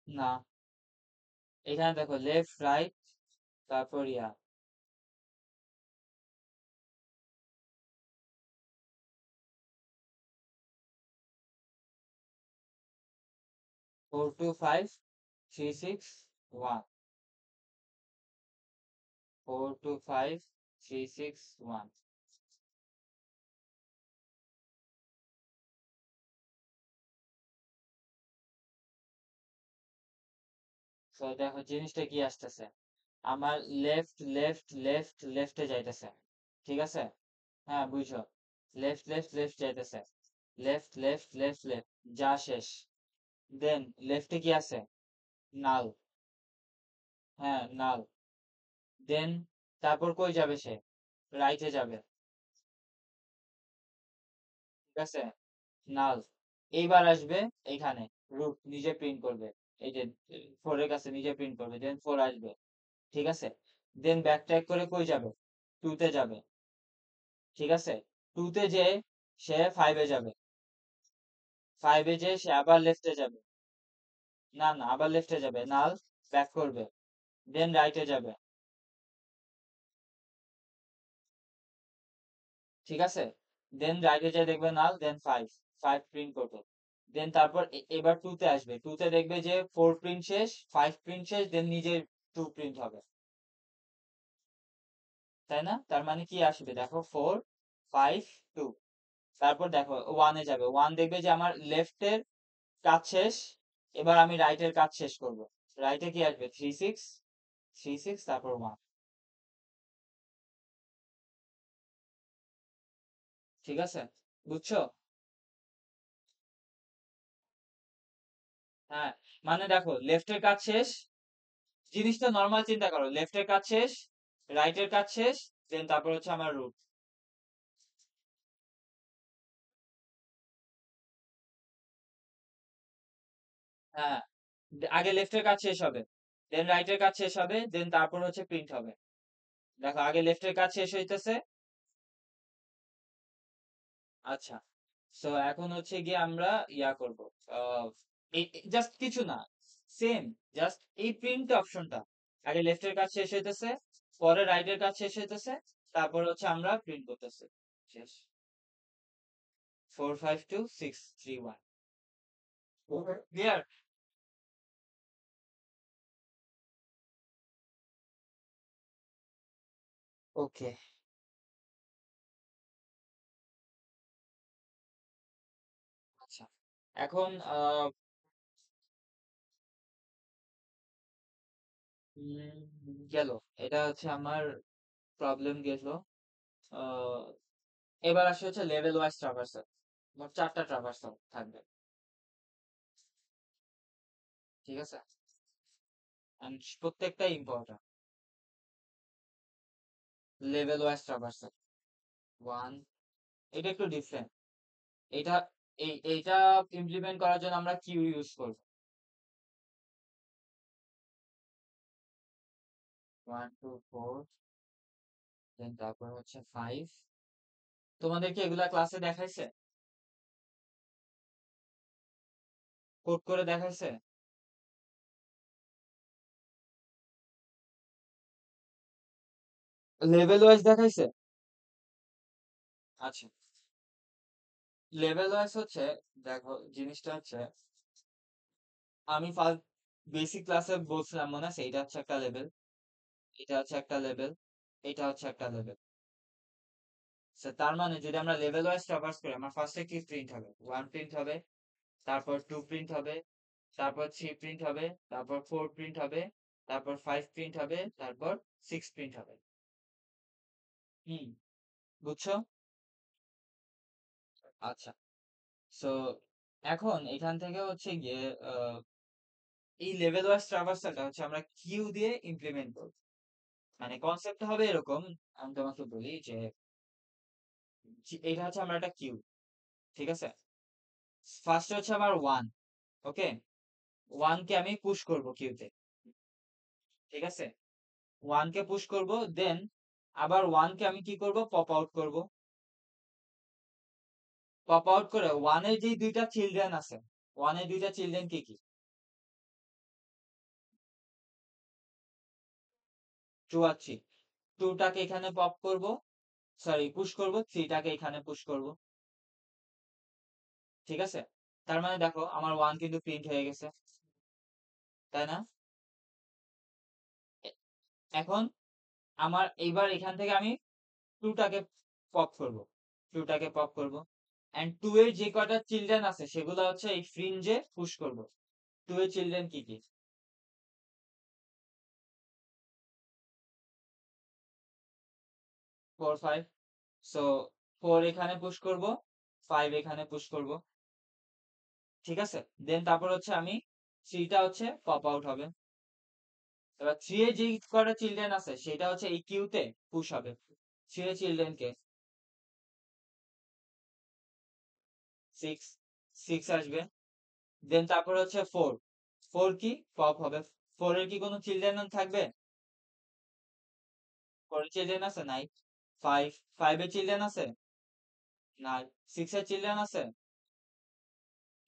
না, এখানে দেখো লেফট রাইট, তারপর 4 2 5 3 6 1। 4 2 5 3 6 1। সো দেখো জিনিসটা কি আসতেছে। আমার লেফটে যাইতেছে। ঠিক আছে? হ্যাঁ বুঝছো। লেফট যাইতেছে। লেফট যা শেষ। দেন লেফটে কি আছে? নাল। হ্যাঁ নাল। দেন তারপর কই যাবে সে? রাইটে যাবে। ঠিক আছে? নাল। এইবার আসবে এইখানে। রুট নিজে প্রিন্ট করবে। এই যে 4 এর কাছে নিজে প্রিন্ট করবে। দেন 4 আসবে। ঠিক আছে? দেন ব্যাক ট্র্যাক করে কই যাবে? 2 তে যাবে। ঠিক আছে? 2 তে যেয়ে সে 5 এ যাবে। 5 এ যেয়ে সে আবার লেফটে যাবে। না না, আবার লেফটে যাবে। নাল ব্যাক করবে। দেন রাইটে যাবে। ঠিক আছে, দেন রাইটে যে দেখবে নাল, দেন ফাইভ, ফাইভ প্রিন্ট করবে। দেন তারপর এবার টু তে আসবে, টু তে দেখবে যে ফোর প্রিন্ট শেষ, ফাইভ প্রিন্ট শেষ, দেন নিজের টু প্রিন্ট হবে, তাই না? তার মানে কি আসবে দেখো, ফোর, ফাইভ, টু। তারপর দেখো ওয়ানে যাবে, ওয়ান দেখবে যে আমার লেফটের কাজ শেষ, এবার আমি রাইটের কাজ শেষ করব। রাইটে কি আসবে, থ্রি সিক্স, থ্রি সিক্স, তারপর ওয়ান। ঠিক আছে, বুঝছো? হ্যাঁ, মানে দেখো লেফটের কাজ শেষ, জিনিসটা নর্মাল চিন্তা করো, লেফটের কাজ শেষ, রাইটের কাজ শেষ, দেন তারপর হচ্ছে আমার রুট। হ্যাঁ, আগে লেফটের কাজ শেষ হবে, দেন রাইটের কাজ শেষ হবে, দেন তারপর হচ্ছে প্রিন্ট হবে। দেখো আগে লেফটের কাজ শেষ হইতেছে। আচ্ছা, সো এখন হচ্ছে গিয়ে আমরা ইয়া করব, জাস্ট কিছু না, সেম, জাস্ট এই প্রিন্ট অপশনটা, আগে লেফটের কাজ শেষ হইতেছে, পরে রাইটের কাজ শেষ হইতেছে, তারপর হচ্ছে আমরা প্রিন্ট করতেছি। শেষ। Four five two six three one. Clear? Okay. আচ্ছা, এখন গেল, এটা হচ্ছে আমার প্রবলেম গেল। আহ, এবার আসে হচ্ছে লেভেল ওয়াইজ ট্রাভার্সাল, মোট চারটা ট্রাভার্সাল থাকবে। ঠিক আছে, and প্রত্যেকটা important. Level wise traversal one, এটা একটু ডিফারেন্ট। এটা এইটা ইমপ্লিমেন্ট করার জন্য আমরা কিউ ইউজ করব। ওয়ান টু ফোর, দেন তারপর হচ্ছে ফাইভ। তোমাদেরকে এগুলা ক্লাসে দেখাইছে, কোড করে দেখাইছে? লেভেল ওয়াইজ দেখাইছে? আচ্ছা, লেভেল ওয়াইজ হচ্ছে, দেখো জিনিসটা হচ্ছে, আমি ফার্স্ট বেসিক ক্লাসে বলছিলাম মনে আছে, এটা হচ্ছে একটা লেভেল, এটা হচ্ছে একটা লেভেল, এটা হচ্ছে একটা লেভেল। তার মানে যদি আমরা লেভেল ওয়াইজ ট্রাভার্স করি, আমার ফার্স্টে কি প্রিন্ট হবে, ওয়ান প্রিন্ট হবে, তারপর টু প্রিন্ট হবে, তারপর থ্রি প্রিন্ট হবে, তারপর ফোর প্রিন্ট হবে, তারপর ফাইভ প্রিন্ট হবে, তারপর সিক্স প্রিন্ট হবে। হুম, বুঝছো? আচ্ছা, সো এখন এখান থেকে হচ্ছে গিয়ে এই লেভেল ওয়াইজ ট্রাভার্সালটা হচ্ছে আমরা কিউ দিয়ে ইমপ্লিমেন্ট করব। মানে কনসেপ্ট হবে এরকম, আমি তোমাকে বলি যে এটা হচ্ছে আমরা একটা কিউ, ঠিক আছে? ফার্স্ট হচ্ছে আমার ওয়ান, ওকে, ওয়ান কে আমি পুশ করব কিউতে, ঠিক আছে? ওয়ান কে পুশ করব, দেন আবার ওয়ান কে আমি কি করব, পপ আউট করব। পপ আউট করে ওয়ানের যে দুইটা চিলড্রেন আছে, ওয়ানের দুইটা চিলড্রেন কি কি? টু আর থ্রি। টুটাকে এখানে পপ করব, সরি পুশ করব, থ্রিটাকে এখানে পুশ করব। ঠিক আছে, তার মানে দেখো আমার ওয়ান কিন্তু প্রিন্ট হয়ে গেছে, তাই না? এ- এখন আমার এইবার এখান থেকে আমি টুটাকে পপ করব, টুটাকে পপ করব, এন্ড টু এর যে কয়টা চিলড্রেন আছে সেগুলো হচ্ছে এই ফ্রিঞ্জে পুশ করব। টু এর চিলড্রেন কি কি? ফোর ফাইভ, সো ফোর এখানে পুশ করব, ফাইভ এখানে পুশ করব। ঠিক আছে, দেন তারপর হচ্ছে আমি থ্রিটা হচ্ছে পপ আউট হবে। এবার থ্রি এর যে কয়টা চিলড্রেন আছে সেটা হচ্ছে এই কিউতে পুশ হবে, থ্রি এর চিলড্রেন কে, সিক্স, সিক্স আসবে। দেন তারপর হচ্ছে ফোর, ফোর কি পপ হবে। ফোর এর কি কোনো চিলড্রেন থাকবে? ফোর এর চিলড্রেন আছে নাই। ফাইভ, ফাইভ এর চিলড্রেন আছে নাই। সিক্স এর চিলড্রেন আছে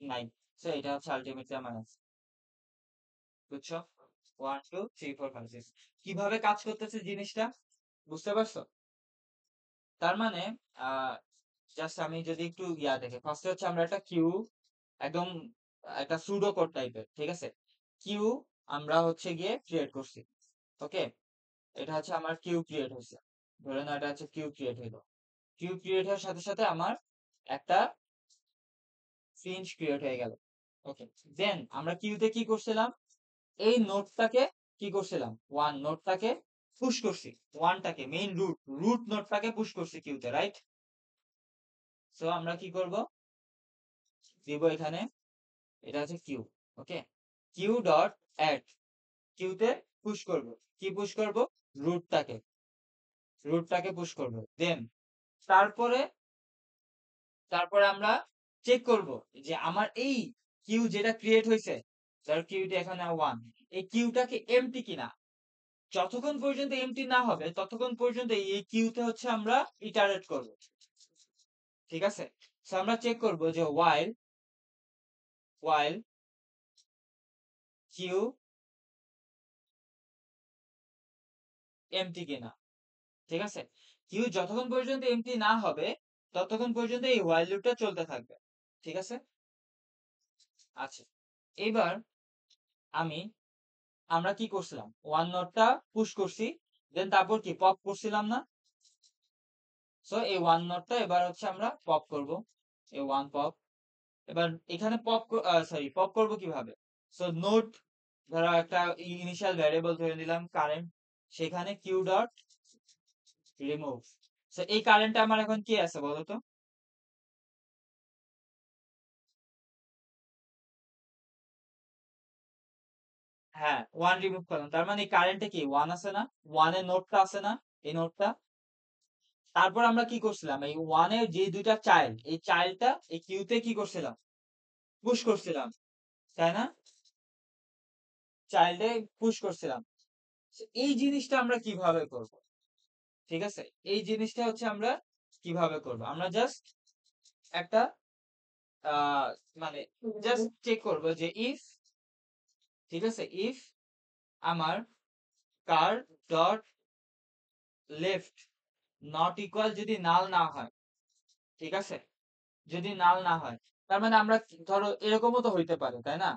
নাই। সো এটা হচ্ছে আলটিমেটলি আমার answer। বুঝছো? One two three four five six, কিভাবে কাজ করতেছে জিনিসটা বুঝতে পারছো? তার মানে জাস্ট আমি যদি একটু দেখি, ফার্স্টে হচ্ছে আমরা একটা কিউ, একদম একটা সুডো কোড টাইপের, ঠিক আছে? কিউ আমরা হচ্ছে গিয়ে ক্রিয়েট করছি। ওকে, এটা হচ্ছে আমার কিউ ক্রিয়েট হয়েছে। ধরে নাও এটা হচ্ছে কিউ ক্রিয়েট হইলো। কিউ ক্রিয়েট হওয়ার সাথে সাথে আমার একটা ফিঞ্চ ক্রিয়েট হয়ে গেল। ওকে, দেন আমরা কিউতে কি করছিলাম, এই নোটটাকে কি করছিলাম, ওয়ান নোটটাকে পুশ করছি, ওয়ানটাকে মেইন রুট নোটটাকে পুশ করছি কিউতে, রাইট? সো আমরা কি করব, দিব এখানে, এটা হচ্ছে কিউ। ওকে, কিউ ডট অ্যাড, কিউতে পুশ করব, কি পুশ করব, রুটটাকে, রুটটাকে পুশ করব। দেন তারপরে তারপরে আমরা চেক করব যে আমার এই কিউ যেটা ক্রিয়েট হয়েছে, ধর কিউটা এখানে ওয়ান, এই কিউটাকে এমটি কিনা। যতক্ষণ পর্যন্ত এমটি না হবে ততক্ষণ পর্যন্ত এই কিউতে হচ্ছে আমরা ইটারেট করব, ঠিক আছে? সো আমরা চেক করব যে ওয়াইল কিউ এমটি কিনা, ঠিক আছে? কিউ যতক্ষণ পর্যন্ত এমটি না হবে ততক্ষণ পর্যন্ত এই হোয়াইল লুপটা চলতে থাকবে, ঠিক আছে? আচ্ছা, এবার আমি আমরা কি করছিলাম, ওয়ান নটটা পুশ করছি, দেন তারপর কি পপ করছিলাম না? সো এই ওয়ান নটটা এবার হচ্ছে আমরা পপ করব, এই ওয়ান পপ। এবার এখানে পপ করব কিভাবে? সো নোট, ধরো একটা ইনিশিয়াল ভ্যারিয়েবল ধরে নিলাম কারেন্ট, সেখানে কিউ ডট রিমুভ। সো এই কারেন্টটা আমার এখন কি আছে বলো তো? হ্যাঁ, ওয়ান রিমুভ করলাম, তার মানে এই কারেন্টে কি ওয়ান আছে না, ওয়ানের নোটটা আছে না, এই নোটটা। তারপর আমরা কি করছিলাম, এই ওয়ানের যে দুইটা চাইল্ড, এই চাইল্ডটা এই কিউতে কি করছিলাম, পুশ করছিলাম, তাই না? চাইল্ডে পুশ করছিলাম। So, এই জিনিসটা আমরা কিভাবে করব, ঠিক আছে? এই জিনিসটা হচ্ছে আমরা কিভাবে করব, আমরা জাস্ট একটা আহ মানে জাস্ট চেক করব যে ইফ, ঠিক আছে, ইফ আমার কার ডট লেফট নট ইকুয়াল যদি নাল না হয়, ঠিক আছে, যদি নাল না হয়, তার মানে আমরা ধরো এরকমও তো হইতে পারে, তাই না,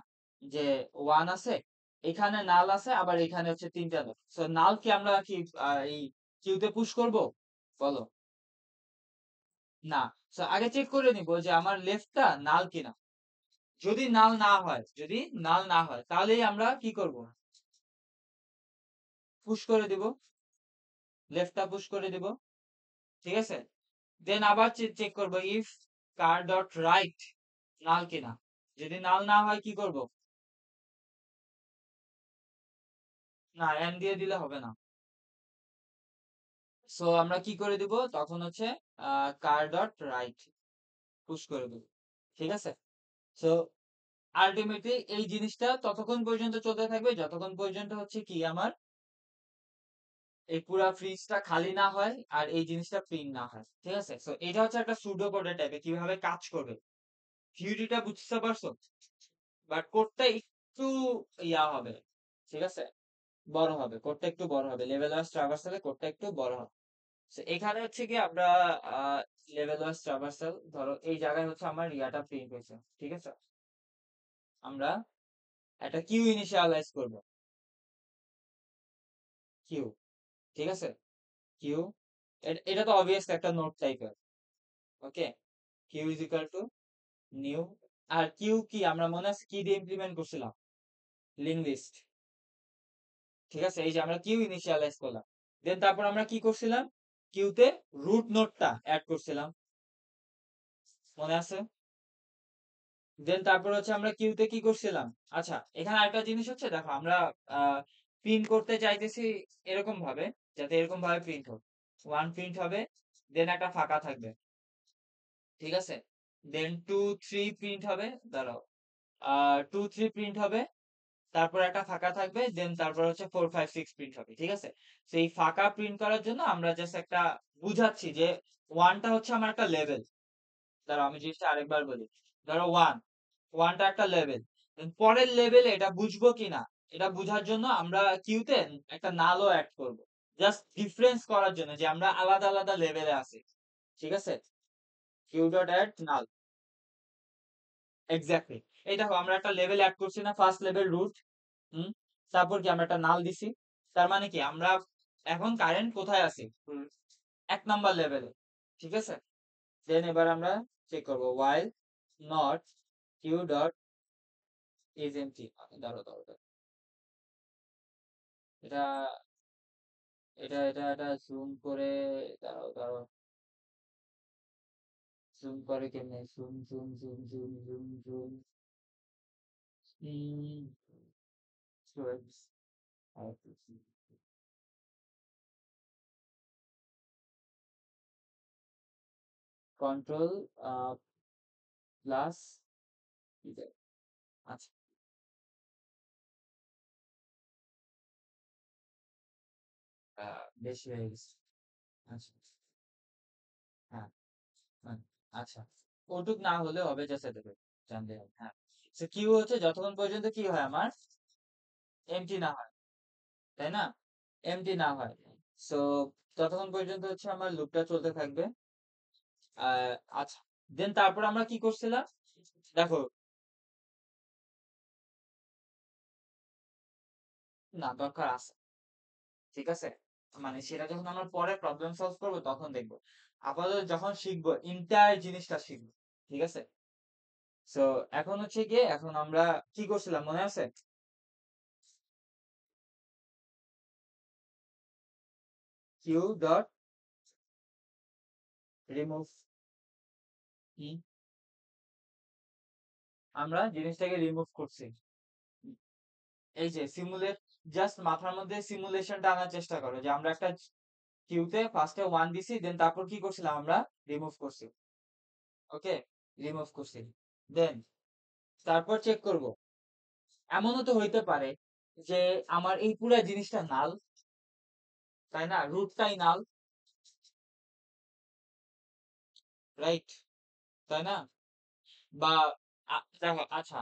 যে ওয়ান আছে, এখানে নাল আছে, আবার এখানে হচ্ছে তিনটা নোট। সো নাল কি আমরা কি এই কিউতে পুশ করব, বলো? না। সো আগে চেক করে নিব যে আমার লেফটটা নাল কিনা। যদি নাল না হয়, যদি নাল না হয়, তাহলেই আমরা কি করব, পুশ করে দিব, লেফটটা পুশ করে দিব, ঠিক আছে? দেন আবার চেক করব ইফ কার ডট রাইট নাল কিনা। যদি নাল না হয় কি করব, না এন্ড দিয়ে দিলে হবে না। সো আমরা কি করে দিব তখন হচ্ছে কার ডট রাইট পুশ করে দেব, ঠিক আছে? সো আলটিমেটলি এই জিনিসটা ততক্ষণ পর্যন্ত চলতে থাকবে যতক্ষণ পর্যন্ত হচ্ছে কি আমার এই পুরা ফ্রিজটা খালি না হয় আর এই জিনিসটা প্রিন্ট না হয়, ঠিক আছে? সো এটা হচ্ছে একটা সুডো কোডের টাইপে কিভাবে কাজ করবে, থিওরিটা বুঝতে পারছো? বাট কোডটা একটু হবে, ঠিক আছে, বড় হবে, কোডটা একটু বড় হবে, লেভেল ওয়াইজ ট্রাভার্সালে কোডটা একটু বড় হবে। So, এখানে হচ্ছে কি আমরা লেভেল ওয়াইজ ট্রাভার্সাল, ধরো এই জায়গায় হচ্ছে আমার ইয়াটা প্রিন্ট হয়েছে, ঠিক আছে, আমরা একটা কিউ ইনিশিয়ালাইজ করব, কিউ, ঠিক আছে, কিউ, এটা তো অবভিয়াস একটা নোট টাইপের। Okay, q is equal to new, আর কিউ কি আমরা মনে আছে কি দিয়ে ইমপ্লিমেন্ট করছিলাম, লিঙ্ক লিস্ট, ঠিক আছে, এই যে আমরা কিউ ইনিশিয়ালাইজ করলাম, দেন তারপর আমরা কি করছিলাম, কিউতে রুট নোটটা অ্যাড করছিলাম, মনে আছে? দেন তারপর হচ্ছে আমরা কিউতে কি করছিলাম, আচ্ছা এখানে আরেকটা জিনিস হচ্ছে, দেখো আমরা প্রিন্ট করতে চাইতেছি এরকম ভাবে, যাতে এরকম ভাবে প্রিন্ট হোক, ওয়ান প্রিন্ট হবে, দেন একটা ফাঁকা থাকবে, ঠিক আছে, দেন টু থ্রি প্রিন্ট হবে, দাঁড়াও, টু থ্রি প্রিন্ট হবে, তারপর একটা ফাঁকা থাকবে, দেন তারপর হচ্ছে ফোর ফাইভ সিক্স প্রিন্ট হবে, ঠিক আছে? সেই ফাঁকা প্রিন্ট করার জন্য আমরা জাস্ট একটা বুঝাচ্ছি যে ওয়ানটা হচ্ছে আমার একটা লেভেল। ধরো আমি জিনিসটা আরেকবার বলি, ধরো ওয়ানটা একটা লেভেল, পরের লেভেলে এটা বুঝবো কিনা এটা বুঝার জন্য আমরা কিউতে একটা নালও অ্যাড করব, জাস্ট ডিফারেন্স করার জন্য যে আমরা আলাদা আলাদা লেভেলে আছি, ঠিক আছে। কিউ ডট অ্যাড নাল, এক্স্যাক্টলি। এই দেখো আমরা একটা লেভেল অ্যাড করছি না, ফার্স্ট লেভেল রুট। হুম, তারপর কি আমরা একটা নাল দিছি, তার মানে কি আমরা এখন কারেন্ট কোথায় আছি, 1 নাম্বার লেভেলে, ঠিক আছে। দেন এবার আমরা চেক করবো while not q dot is empty। দাঁড়াও দাঁড়াও দাঁড়াও। এটা এটা জুম করে, দাঁড়াও দাঁড়াও, জুম করে কেমনে, zoom zoom zoom zoom zoom zoom, control plus, আচ্ছা বেশি হয়ে গেছে, আচ্ছা হ্যাঁ হ্যাঁ, আচ্ছা ওটুক না হলে হবে, জাস্ট এতটুকু জানলে হবে, হ্যাঁ। সো কিউ হচ্ছে যতক্ষণ পর্যন্ত কি হয় আমার এমটি না হয়, তাই না, এমটি না হয়। সো ততক্ষণ পর্যন্ত হচ্ছে আমার লুপটা চলতে থাকবে। আহ, আচ্ছা, দেন তারপর আমরা কি করছিলাম, দেখো, না দরকার আছে, ঠিক আছে, মানে সেটা যখন আমরা পরে প্রবলেম সলভ করবো তখন দেখবো, আপাতত যখন শিখবো ইন্টার জিনিসটা শিখবো, ঠিক আছে। সো এখন হচ্ছে গিয়ে এখন আমরা কি করছিলাম মনে আছে, কিউ ডট রিমুভ, আমরা জিনিসটাকে রিমুভ করছি, এই যে সিমুলেট, জাস্ট মাথার মধ্যে সিমুলেশনটা আনার চেষ্টা করো যে আমরা একটা কিউতে ফার্স্টে 1 দিছি, দেন তারপর কি করছিলাম আমরা রিমুভ করছি, ওকে, রিমুভ করছি। দেন তারপর চেক করব, এমনও তো হইতে পারে যে আমার এই পুরো জিনিসটা নাল, তাই না, রুটটাই নাল, রাইট, তাই না, বা দেখো আচ্ছা,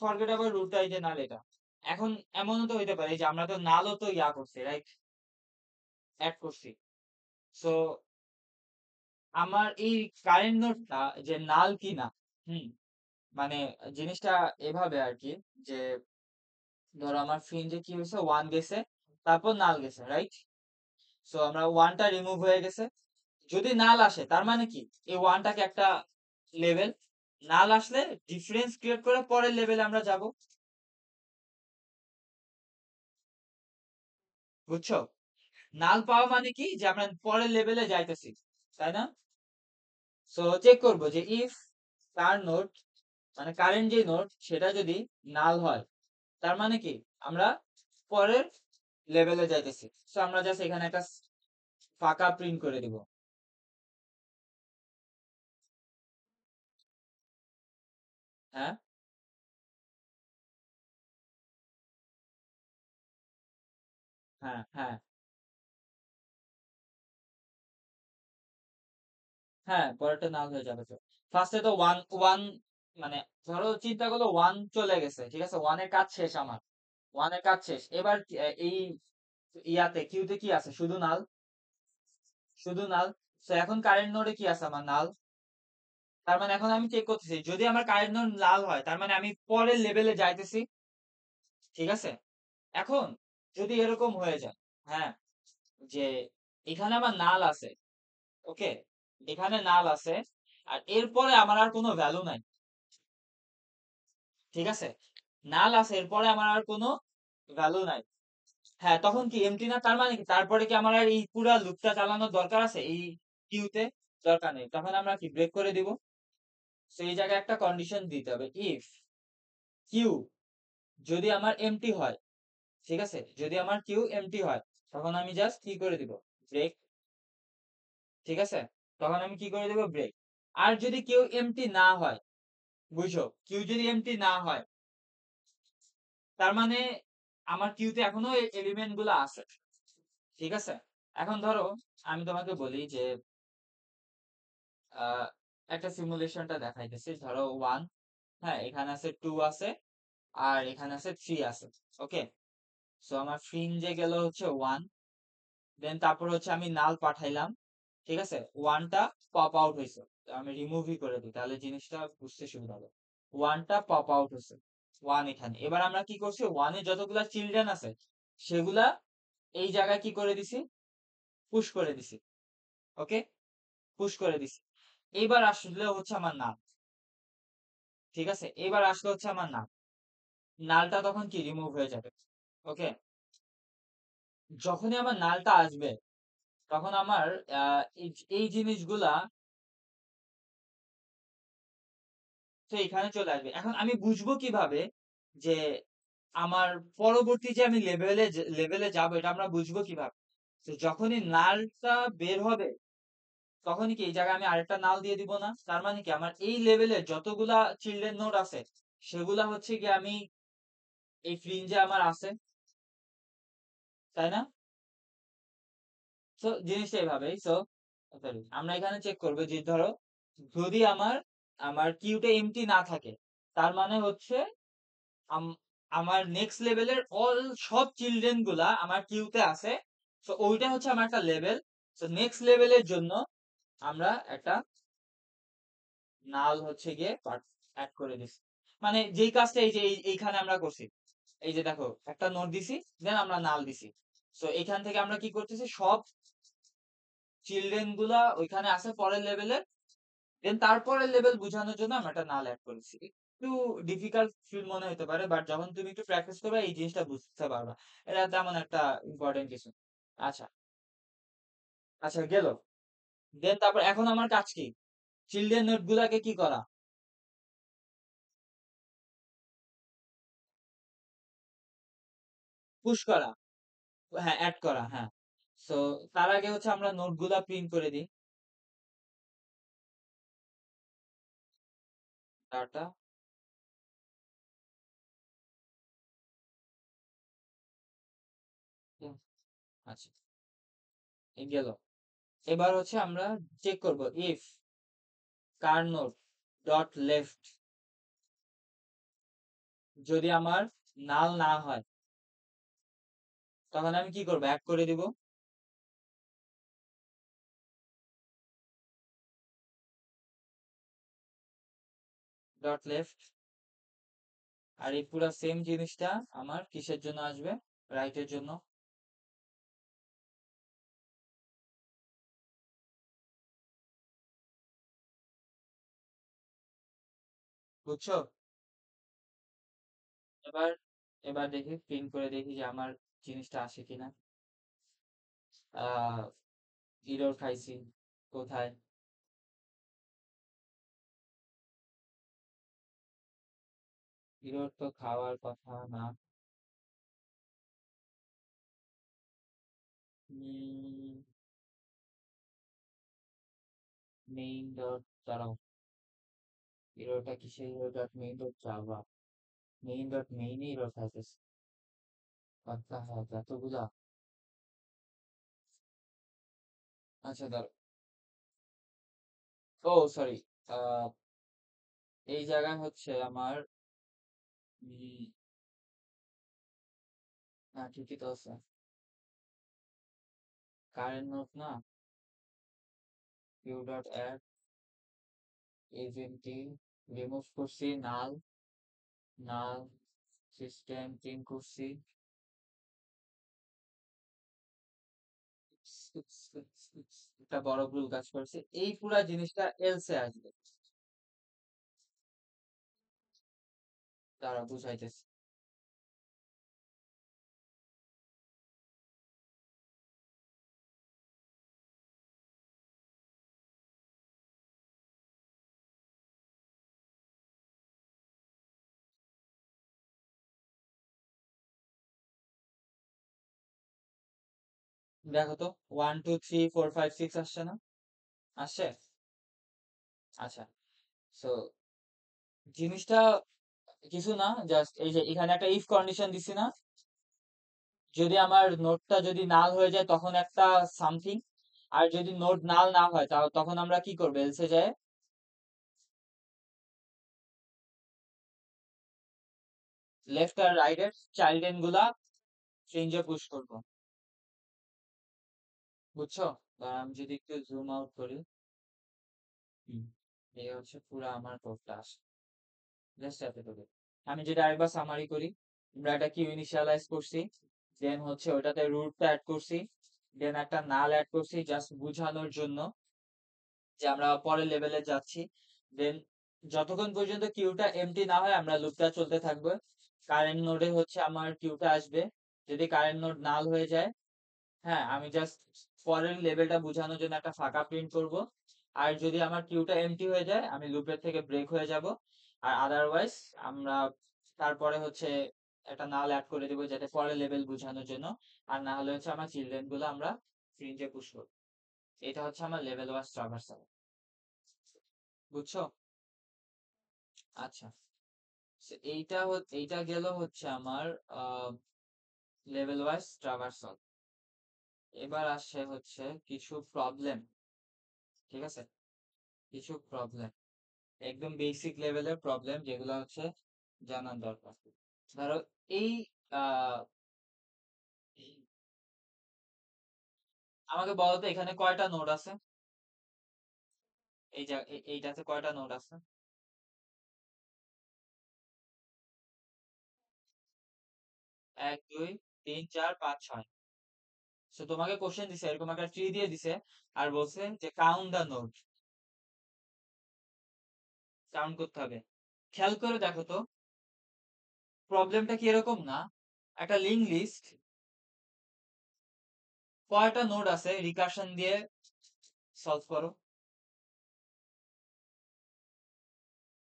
ফরগেট আবার রুটটাই যে নাল এটা, এখন এমনও তো হইতে পারে যে আমরা তো নালও তো ইয়া করছি, রাইট, অ্যাড করছি। সো আমার এই কারেন্ট নোটটা যে নাল কি না, হুম, মানে জিনিসটা এভাবে আর কি, যে ধরো আমার ফ্রিঞ্জে কি হয়েছে, 1 গেছে, তারপর নাল গেছে, রাইট। সো আমরা 1টা রিমুভ হয়ে গেছে, যদি নাল আসে তার মানে কি এই 1টাকে একটা লেভেল, নাল আসলে ডিফারেন্স ক্রিয়েট করে পরের লেভেলে আমরা যাব, বুঝছো, নাল পাওয়া মানে কি যে আমরা পরের লেভেলে যাইতেছি, তাই না। সো চেক করব যে ইফ তার নোট, মানে কারেন্ট যে নোট সেটা যদি নাল হয়, তার মানে কি আমরা পরের লেভেলে যাইতেছি। সো আমরা জাস্ট এখানে একটা ফাঁকা প্রিন্ট করে দিব, হ্যাঁ হ্যাঁ হ্যাঁ হ্যাঁ, পরেরটা নাল হয়ে যাবে তো। ফার্স্টে তো ওয়ান ওয়ান, মানে ধরো চিন্তা করলো 1 চলে গেছে, ঠিক আছে, 1 এর কাজ শেষ আমার, 1 এর কাজ শেষ, এবার এই ইয়াতে কিউতে কি আছে, শুধু নাল, শুধু নাল। তো এখন কারেন্ট নোডে কি আছে আমার নাল, তার মানে এখন আমি চেক করতেছি যদি আমার কারেন্ট নোড লাল হয় তার মানে আমি পরের লেভেলে যাইতেছি, ঠিক আছে। এখন যদি এরকম হয়ে যায়, হ্যাঁ, যে এখানে আমার নাল আছে, ওকে, এখানে নাল আছে, আর এরপরে আমার আর কোনো ভ্যালু নাই, ঠিক আছে, নাল আছে এরপরে আমার আর কোনো ভ্যালু নাই, হ্যাঁ, তখন কি এমটি না, তার মানে কি তারপরে কি আমার আর এই পুরা লুপটা চালানোর দরকার আছে এই কিউতে, দরকার নেই, তখন আমরা কি ব্রেক করে দিব। সেই জায়গায় একটা কন্ডিশন দিতে হবে, ইফ কিউ যদি আমার এমটি হয়, ঠিক আছে, যদি আমার কিউ এমটি হয় তখন আমি জাস্ট কি করে দিব, ব্রেক, ঠিক আছে, তখন আমি কি করে দিব, ব্রেক। আর যদি কিউ এমটি না হয়, বুঝছো, কিউ যদি এমটি না হয় তার মানে আমার কিউতে এখনো এলিমেন্ট গুলো আছে, ঠিক আছে। এখন ধরো আমি তোমাকে বলি যে আহ, একটা সিমুলেশনটা দেখাইতেছি, ধরো 1, হ্যাঁ, এখানে আছে 2 আছে, আর এখানে আছে 3 আছে, ওকে। সো আমার ফ্রিঞ্জে গেল হচ্ছে 1, দেন তারপর হচ্ছে আমি নাল পাঠাইলাম, ঠিক আছে, ওয়ানটা পপ আউট হয়েছে, আমি রিমুভই করে দিই তাহলে জিনিসটা বুঝতে সুবিধা হবে। ওয়ানটা পপ আউট হয়েছে, ওয়ান এখানে। এবার আমরা কি করছি, ওয়ানে যতগুলা চিলড্রেন আছে সেগুলা এই জায়গায় কি করে দিছি, পুশ করে দিছি। ওকে, পুশ করে দিছি। এইবার আসলে হচ্ছে আমার নাল, ঠিক আছে, এবার আসলে হচ্ছে আমার নাল, নালটা তখন কি রিমুভ হয়ে যাবে। ওকে, যখনই আমার নালটা আসবে তখন আমার এই জিনিসগুলা তো এখানে চলে আসবে। এখন আমি বুঝবো কিভাবে যে আমার পরবর্তী যে আমি লেভেলে যাব, এটা আমরা বুঝবো কিভাবে? তো যখনই নালটা বের হবে তখনই কি এই জায়গায় আমি আরেকটা নাল দিয়ে দিব না? তার মানে কি আমার এই লেভেলে যতগুলা চিলড্রেন নোড আছে সেগুলা হচ্ছে কি আমি এই ফ্রিঞ্জে আমার আছে, তাই না? তো জিনিসটা এইভাবেই। সো সরি, আমরা এখানে চেক করবো যে ধরো যদি আমার আমার কিউটা এমটি না থাকে, তার মানে হচ্ছে আমার নেক্সট লেভেলের অল সব চিলড্রেন গুলা আমার কিউতে আছে। তো ওইটা হচ্ছে আমার একটা লেভেল। তো নেক্সট লেভেলের জন্য আমরা একটা নাল হচ্ছে গিয়ে অ্যাড করে দিছি, মানে যেই কাজটা এই যে এইখানে আমরা করছি, এই যে দেখো একটা নোট দিছি, দেন আমরা নাল দিছি। তো এখান থেকে আমরা কি করতেছি, সব চিলড্রেন গুলা ওইখানে আছে পরের লেভেলের, দেন তারপরের লেভেল বোঝানোর জন্য আমরা একটা নাল অ্যাড করেছি। একটু ডিফিকাল্ট ফিল মনে হতে পারে, বাট যখন তুমি একটু প্র্যাকটিস করবে এই জিনিসটা বুঝতে পারবা। এটা তেমন একটা ইম্পর্টেন্ট কিছু না। আচ্ছা, আচ্ছা গেল। দেন তারপর এখন আমার কাজ কি, চিলড্রেন নোট গুলাকে কি করা, পুশ করা, হ্যাঁ অ্যাড করা, হ্যাঁ। সো তার আগে হচ্ছে আমরা নোট গুলা প্রিন্ট করে দিই, ডাটা। আচ্ছা, এই গেল। এবার হচ্ছে আমরা চেক করব if car note dot left যদি আমার নাল না হয় তখন আমি কি করবো, অ্যাড করে দিব ডট লেফট। আর এই পুরো সেম জিনিসটা আমার কিসের জন্য আসবে, রাইটের জন্য। বুঝছো? এবার এবার দেখি প্রিন্ট করে দেখি যে আমার জিনিসটা আসে কিনা। আহ ইরর খাইছি কোথায়, ইরর তো খাওয়ার কথা না। মেইন ডট, দাঁড়াও, ইররটা কিসের, error dot main dot java, main dot মেইনে ইরর খাইতেছে, কথা হয় যতগুলা। আচ্ছা দাঁড়াও, ও সরি, আহ এই জায়গায় হচ্ছে আমার না ঠিকই তো আছে, কারেন্ট নোট না, কিউ ডট অ্যাড এজেন্টি রিমুভ করছি, নাল নাল সিস্টেম প্রিন্ট করছি। একটা বড় ভুল কাজ করছে, এই পুরা জিনিসটা এলসে আসবে, তারা বুঝাইতেছে। দেখো তো, 1 2 3 4 5 6 আসছে না, আসছে। আচ্ছা, সো জিনিসটা কিছু না, জাস্ট এই যে এখানে একটা ইফ কন্ডিশন দিছি না, যদি আমার নোটটা যদি নাল হয়ে যায় তখন একটা সামথিং, আর যদি নোট নাল না হয় তাহলে তখন আমরা কি করবো, এলসে যায় লেফট আর রাইট এর চাইল্ড গুলা চেঞ্জে পুশ করবো। বুঝছো? আমি যদি একটু জুম আউট করি, হুম, এই হচ্ছে পুরো আমার কোডটা আসে। জাস্ট এতটুকু। আমি যেটা আরেকবার সামারি করি, আমরা একটা কিউ ইনিশিয়ালাইজ করছি, দেন হচ্ছে ওটাতে রুটটা অ্যাড করছি, দেন একটা নাল অ্যাড করছি জাস্ট বুঝানোর জন্য যে আমরা পরের লেভেলে যাচ্ছি। দেন যতক্ষণ পর্যন্ত কিউটা এমটি না হয় আমরা লুপটা চলতে থাকবে। কারেন্ট নোডে হচ্ছে আমার কিউটা আসবে। যদি কারেন্ট নোড নাল হয়ে যায়, হ্যাঁ, আমি জাস্ট পরের লেভেলটা বোঝানোর জন্য একটা ফাঁকা প্রিন্ট করব। আর যদি আমার কিউটা এমটি হয়ে যায় আমি লুপের থেকে ব্রেক হয়ে যাব। আর আদারওয়াইজ আমরা তারপরে হচ্ছে একটা নাল অ্যাড করে দেবো যাতে পরের লেভেল বোঝানোর জন্য। আর না হলে হচ্ছে আমার চিলড্রেন গুলো আমরা ফ্রিঞ্জে পুশ করব। এটা হচ্ছে আমার লেভেল ওয়াইজ ট্রাভার্সাল। বুঝছো? আচ্ছা, এইটা গেল হচ্ছে আমার লেভেল ওয়াইজ ট্রাভার্সাল। এবার আসছে হচ্ছে কিছু প্রবলেম। ঠিক আছে, কিছু প্রবলেম, একদম বেসিক লেভেলের প্রবলেম যেগুলো হচ্ছে জানার দরকার। ধরো এই আহ, আমাকে বলো তো এখানে কয়টা নোড আছে? এইটাতে কয়টা নোড আছে? 1 2 3 4 5 6। সো তোমাকে কোশ্চেন দিছে, এরকম একটা ট্রি দিয়ে দিছে আর বলছে যে কাউন্ট দা নোড, কাউন্ট করতে হবে। খেয়াল করে দেখো তো, প্রবলেমটা কি এরকম না? একটা লিঙ্ক লিস্ট, কয়টা নোড আছে রিকার্শন দিয়ে সলভ করো।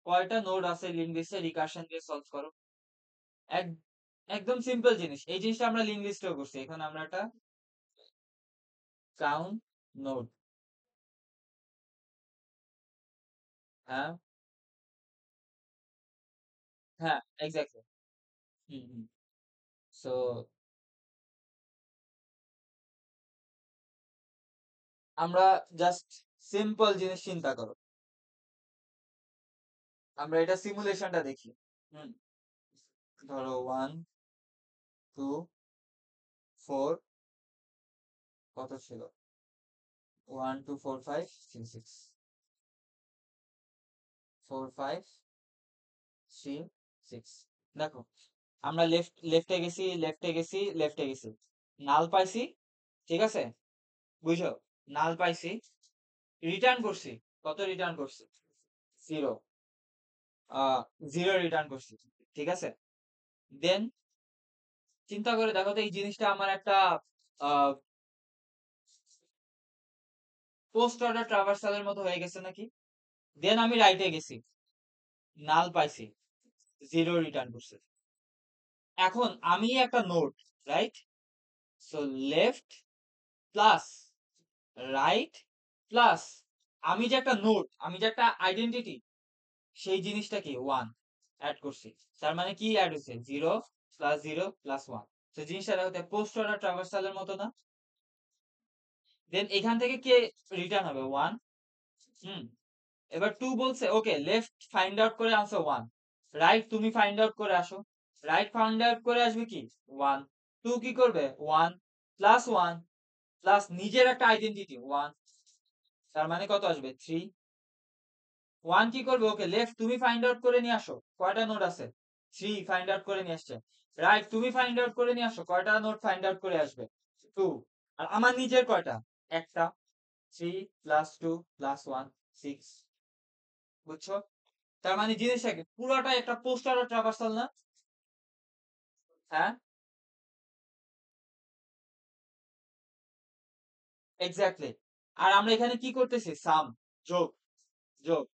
কয়টা নোড আছে লিঙ্ক লিস্টে রিকার্শন দিয়ে সলভ করো। এক একদম সিম্পল জিনিস, এই জিনিসটা আমরা লিঙ্ক লিস্টেও করছি। এখন আমরা একটা কাউন্ট নোড, হ্যাঁ হ্যাঁ এক্স্যাক্টলি। হুম হুম। সো আমরা জাস্ট সিম্পল জিনিস চিন্তা করো, আমরা এটা সিমুলেশনটা দেখি। হুম, ধরো 1 2 4, কত ছিল, 1 2 4 5 6 7 8 9 10 11 12 13 14 15 16 17 18 19 20 21 22 23 24 25 26 27 28 29 30 31 32 33 34 35 36 দেখো, আমরা লেফটে গেছি, গেছি, নাল পাইছি। ঠিক আছে, বুঝো, নাল পাইছি, রিটার্ন করছি। কত রিটার্ন করছি? জিরো। 0 রিটার্ন করছি। ঠিক আছে, দেন চিন্তা করে দেখো তো এই জিনিসটা আমার একটা পোস্ট অর্ডার ট্রাভার্সালের মতো হয়ে গেছে নাকি? দেন আমি রাইটে গেছি, নাল পাইছি, 0 রিটার্ন করছে। এখন আমি একটা node, right? So left plus right plus আমি যে একটা নোড, আমি যে একটা আইডেন্টিটি, সেই জিনিসটা কি 1 অ্যাড করছি। তার মানে কি অ্যাড হয়েছে? 0 + 0 + 1। তো জিনিসটা দেখো পোস্ট অর্ডার ট্রাভার্সালের মতো না? দেন এখান থেকে কে রিটার্ন হবে? 1। হুম, এবার 2 বলছে ওকে লেফট ফাইন্ড আউট করে আনসার 1, রাইট তুমি ফাইন্ড আউট করে আসো। রাইট ফাইন্ড আউট করে আসবে কি 1, 2 কি করবে 1 + 1 প্লাস নিজের একটা আইডেন্টিটি 1, তার মানে কত আসবে 3। 1 কি করবে, ওকে লেফট তুমি ফাইন্ড আউট করে নিয়ে আসো, কয়টা নোড আছে 3, ফাইন্ড আউট করে নিয়ে আসছে। রাইট তুমি ফাইন্ড আউট করে নিয়ে আসো, কয়টা নোড ফাইন্ড আউট করে আসবে 2। আর আমার নিজের কয়টা, একটা, 3 + 2 + 1 6। বুঝছো? তার মানে জিনিসটা কি পুরোটাই একটা পোস্টার ট্রাভার্সাল না? হ্যাঁ এক্স্যাক্টলি। আর আমরা এখানে কি করতেছি? সাম, যোগ, যোগ।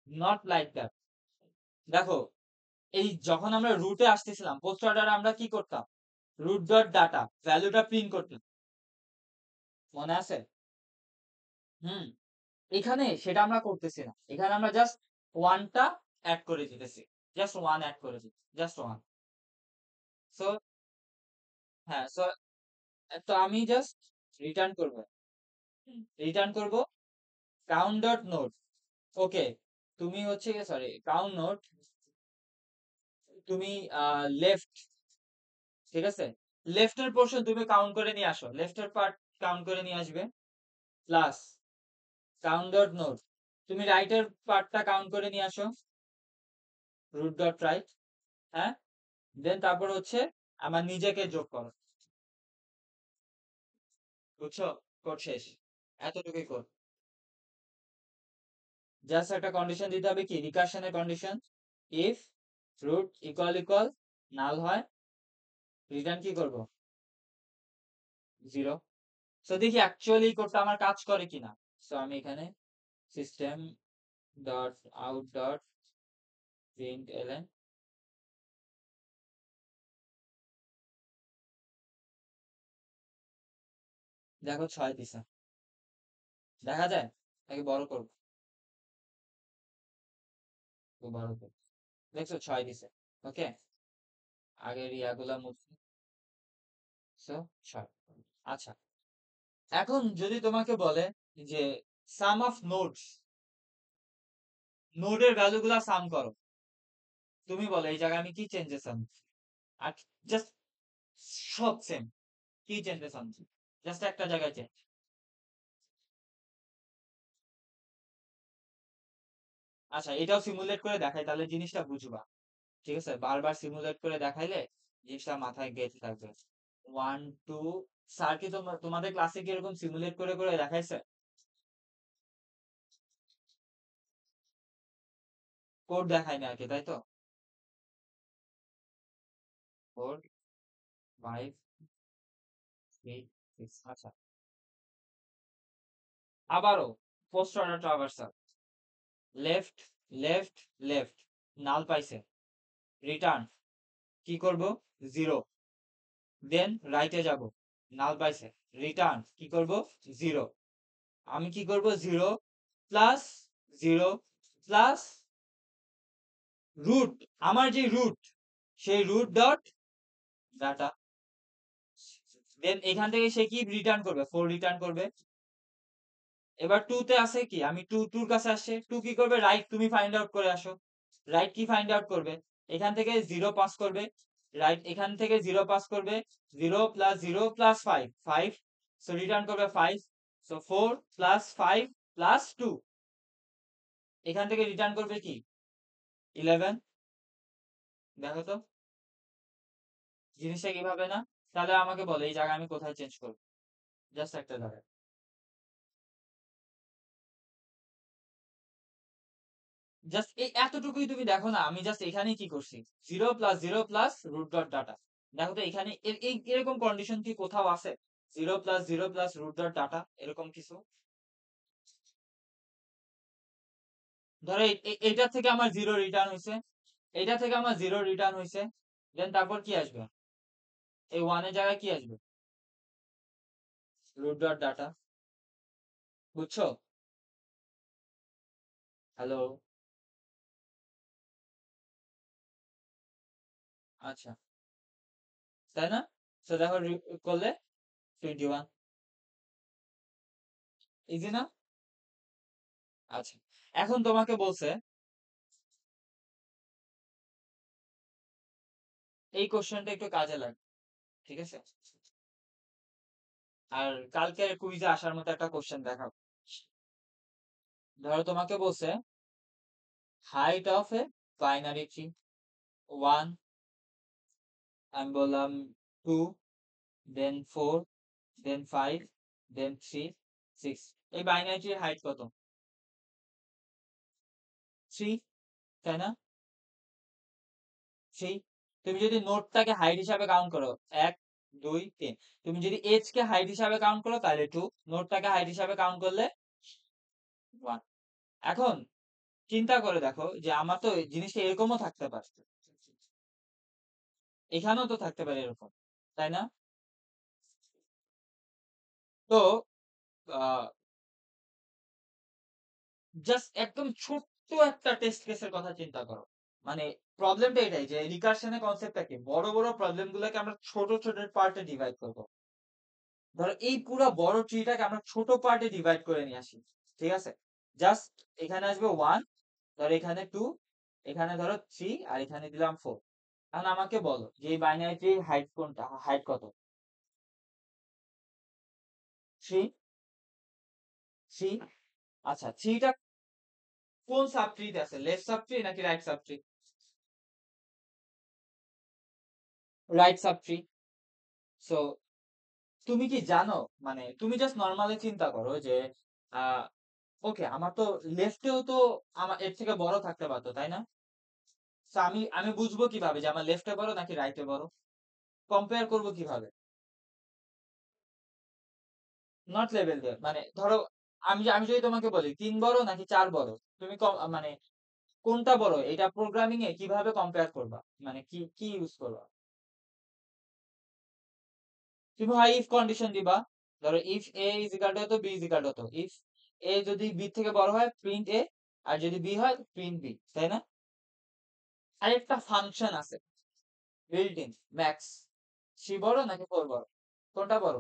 Not like that. দেখো, এই যখন আমরা রুটে আসতেছিলাম পোস্ট অর্ডারে আমরা কি করতাম? রুট ডট ডাটা ভ্যালুটা প্রিন্ট করতাম, মনে আছে? হুম, এখানে সেটা আমরা করতেছি না, এখানে আমরা জাস্ট ওয়ানটা অ্যাড করে দিতেছি, জাস্ট ওয়ান অ্যাড করে দিচ্ছি, জাস্ট ওয়ান। সো হ্যাঁ, সো তো আমি জাস্ট রিটার্ন করব, রিটার্ন করব কাউন্ট ডট নোড। ওকে, তুমি হচ্ছে সরি কাউন্ট নোড, তুমি লেফট, ঠিক আছে, লেফটের পোর্শন তুমি কাউন্ট করে নিয়ে আসো, লেফটের পার্ট কাউন্ট করে নিয়ে আসবে, প্লাস কাউন্ট ডট নোট, তুমি রাইটের পার্টটা কাউন্ট করে নিয়ে আসো, রুট ডট রাইট, হ্যাঁ, দেন তারপর হচ্ছে আমার নিজেকে যোগ করো, বুঝছো, কোড শেষ, এতটুকুই কোড। জাস্ট একটা কন্ডিশন দিতে হবে, কি রিকার্শনের condition, if root equal equal null হয়, রিটার্ন কি করব, জিরো। সো দেখি অ্যাকচুয়ালি কোডটা আমার কাজ করে কিনা। সো আমি এখানে system dot out dot print L N, দেখো 6 দিছে, দেখা যায়, নাকি বড় করব, বড় করব, দেখছো 6 দিছে, ওকে, আগের ইয়াগুলা মুছে, সো 6। আচ্ছা, এখন যদি তোমাকে বলে যে সাম অফ নোডস, নোডের ভ্যালুগুলা সাম করো, তুমি বলো এই জায়গায় আমি কি চেঞ্জেস আনছি, আর জাস্ট সব সেম, কি চেঞ্জেস আনছি, জাস্ট একটা জায়গায় চেঞ্জ। আচ্ছা, এটাও সিমুলেট করে দেখাই, তাহলে জিনিসটা বুঝবা, ঠিক আছে, বারবার সিমুলেট করে দেখাইলে জিনিসটা মাথায় গেঁথে থাকবে। 1 2, স্যার কি তোমাদের ক্লাসে কি এরকম সিমুলেট করে করে দেখাইছে? কোড দেখায়নি আর কি, তাই তো? 4 5 6, আচ্ছা, আবারও post order traversal, left left left, null পাইছে, রিটার্ন কি করব, জিরো, দেন রাইটে যাব, নাল পাইছে, রিটার্ন কি করব, জিরো, আমি কি করব, zero plus zero plus root, আমার যে রুট, সেই রুট ডট ডাটা, দেন এখান থেকে সে কি রিটার্ন করবে, 4 রিটার্ন করবে। এবার 2 তে আছে কি, আমি 2 কাছে আসছে, 2 কি করবে, রাইট তুমি ফাইন্ড আউট করে আসো, রাইট কি ফাইন্ড আউট করবে, এখান থেকে 0 পাস করবে, রাইট এখান থেকে 0 পাস করবে, 0 প্লাস 0 প্লাস 5 5, সো রিটার্ন করবে 5, সো 4 প্লাস 5 প্লাস 2, এখান থেকে রিটার্ন করবে কি 11। দেখো তো জিনিসটা কিভাবে না, তাহলে আমাকে বলো এই জায়গায় আমি কোথায় চেঞ্জ করবো, জাস্ট একটা জায়গায়, জাস্ট এই এতটুকুই তুমি দেখো না, আমি জাস্ট এখানেই কি করছি, 0 plus 0 plus root dot data, দেখো তো এখানে এই এরকম কন্ডিশন কি কোথাও আছে, 0 plus 0 plus root dot data, এরকম কিছু, ধরো এইটা থেকে আমার জিরো রিটার্ন হয়েছে, এইটা থেকে আমার জিরো রিটার্ন হয়েছে, দেন তারপর কি আসবে, এই ওয়ানের জায়গায় কি আসবে, রুট ডট ডাটা, বুঝছো? হ্যালো, আচ্ছা, তাই না, তো দেখো করলে 21, ইজি না? আচ্ছা, এখন তোমাকে বলছে এই কোশ্চেনটা একটু কাজে লাগে, ঠিক আছে, আর কালকে কুইজে আসার মতো একটা কোশ্চেন দেখাও। ধরো তোমাকে বলছে height of A binary tree, 1, আমি বললাম 2, দেন 4, দেন 5, দেন 3, 6, এই বাইনারি ট্রির হাইট কত, 3, তাই না, 3, তুমি যদি নোটটাকে হাইট হিসাবে কাউন্ট করো, 1 2 3, তুমি যদি এজ কে হাইট হিসাবে কাউন্ট করো তাহলে 2, নোটটাকে হাইট হিসাবে কাউন্ট করলে 1। এখন চিন্তা করে দেখো যে আমার তো এই জিনিসটা এরকমও থাকতে পারে, এখানেও তো থাকতে পারে এরকম, তাই না? তো জাস্ট একদম ছোট্ট একটা টেস্ট কেসের কথা চিন্তা করো, মানে প্রবলেমটা এটাই যে রিকার্শনের কনসেপ্টটা কি, বড় বড় প্রবলেম গুলোকে আমরা ছোট ছোট পার্টে ডিভাইড করবো, ধরো এই পুরো বড় ট্রিটাকে আমরা ছোট পার্টে ডিভাইড করে নিয়ে আসি, ঠিক আছে, জাস্ট এখানে আসবে 1, ধরো এখানে 2, এখানে ধরো 3, আর এখানে দিলাম 4, এখন আমাকে বলো যে এই বাইনারি ট্রির হাইট কোনটা, হাইট কত? 3, 3। আচ্ছা, 3 টা কোন সাব ট্রিতে আছে, লেফট সাব ট্রি নাকি right sub tree? Right sub tree. So তুমি কি জানো, মানে তুমি জাস্ট নর্মালি চিন্তা করো যে আহ ওকে, আমার তো লেফটেও তো আমার এর থেকে বড় থাকতে পারতো, তাই না? তো আমি আমি বুঝবো কিভাবে যে আমার লেফটে বড় নাকি রাইটে বড়? কম্পেয়ার করবো কিভাবে? নট লেভেল দিয়ে, মানে ধরো আমি যদি তোমাকে বলি 3 বড় নাকি 4 বড়, তুমি মানে কোনটা বড় এটা প্রোগ্রামিং এ কিভাবে কম্পেয়ার করবা, মানে কি কি ইউজ করবা? তুমি হয় ইফ কন্ডিশন দিবা, ধরো if a is equal to b is equal to, if a যদি বি থেকে বড় হয় প্রিন্ট এ, আর যদি বি হয় প্রিন্ট বি, তাই না? আরেকটা ফাংশন আছে বিল্ট ইন, ম্যাক্স। 3 বড় নাকি 4 বড়, কোনটা বড়?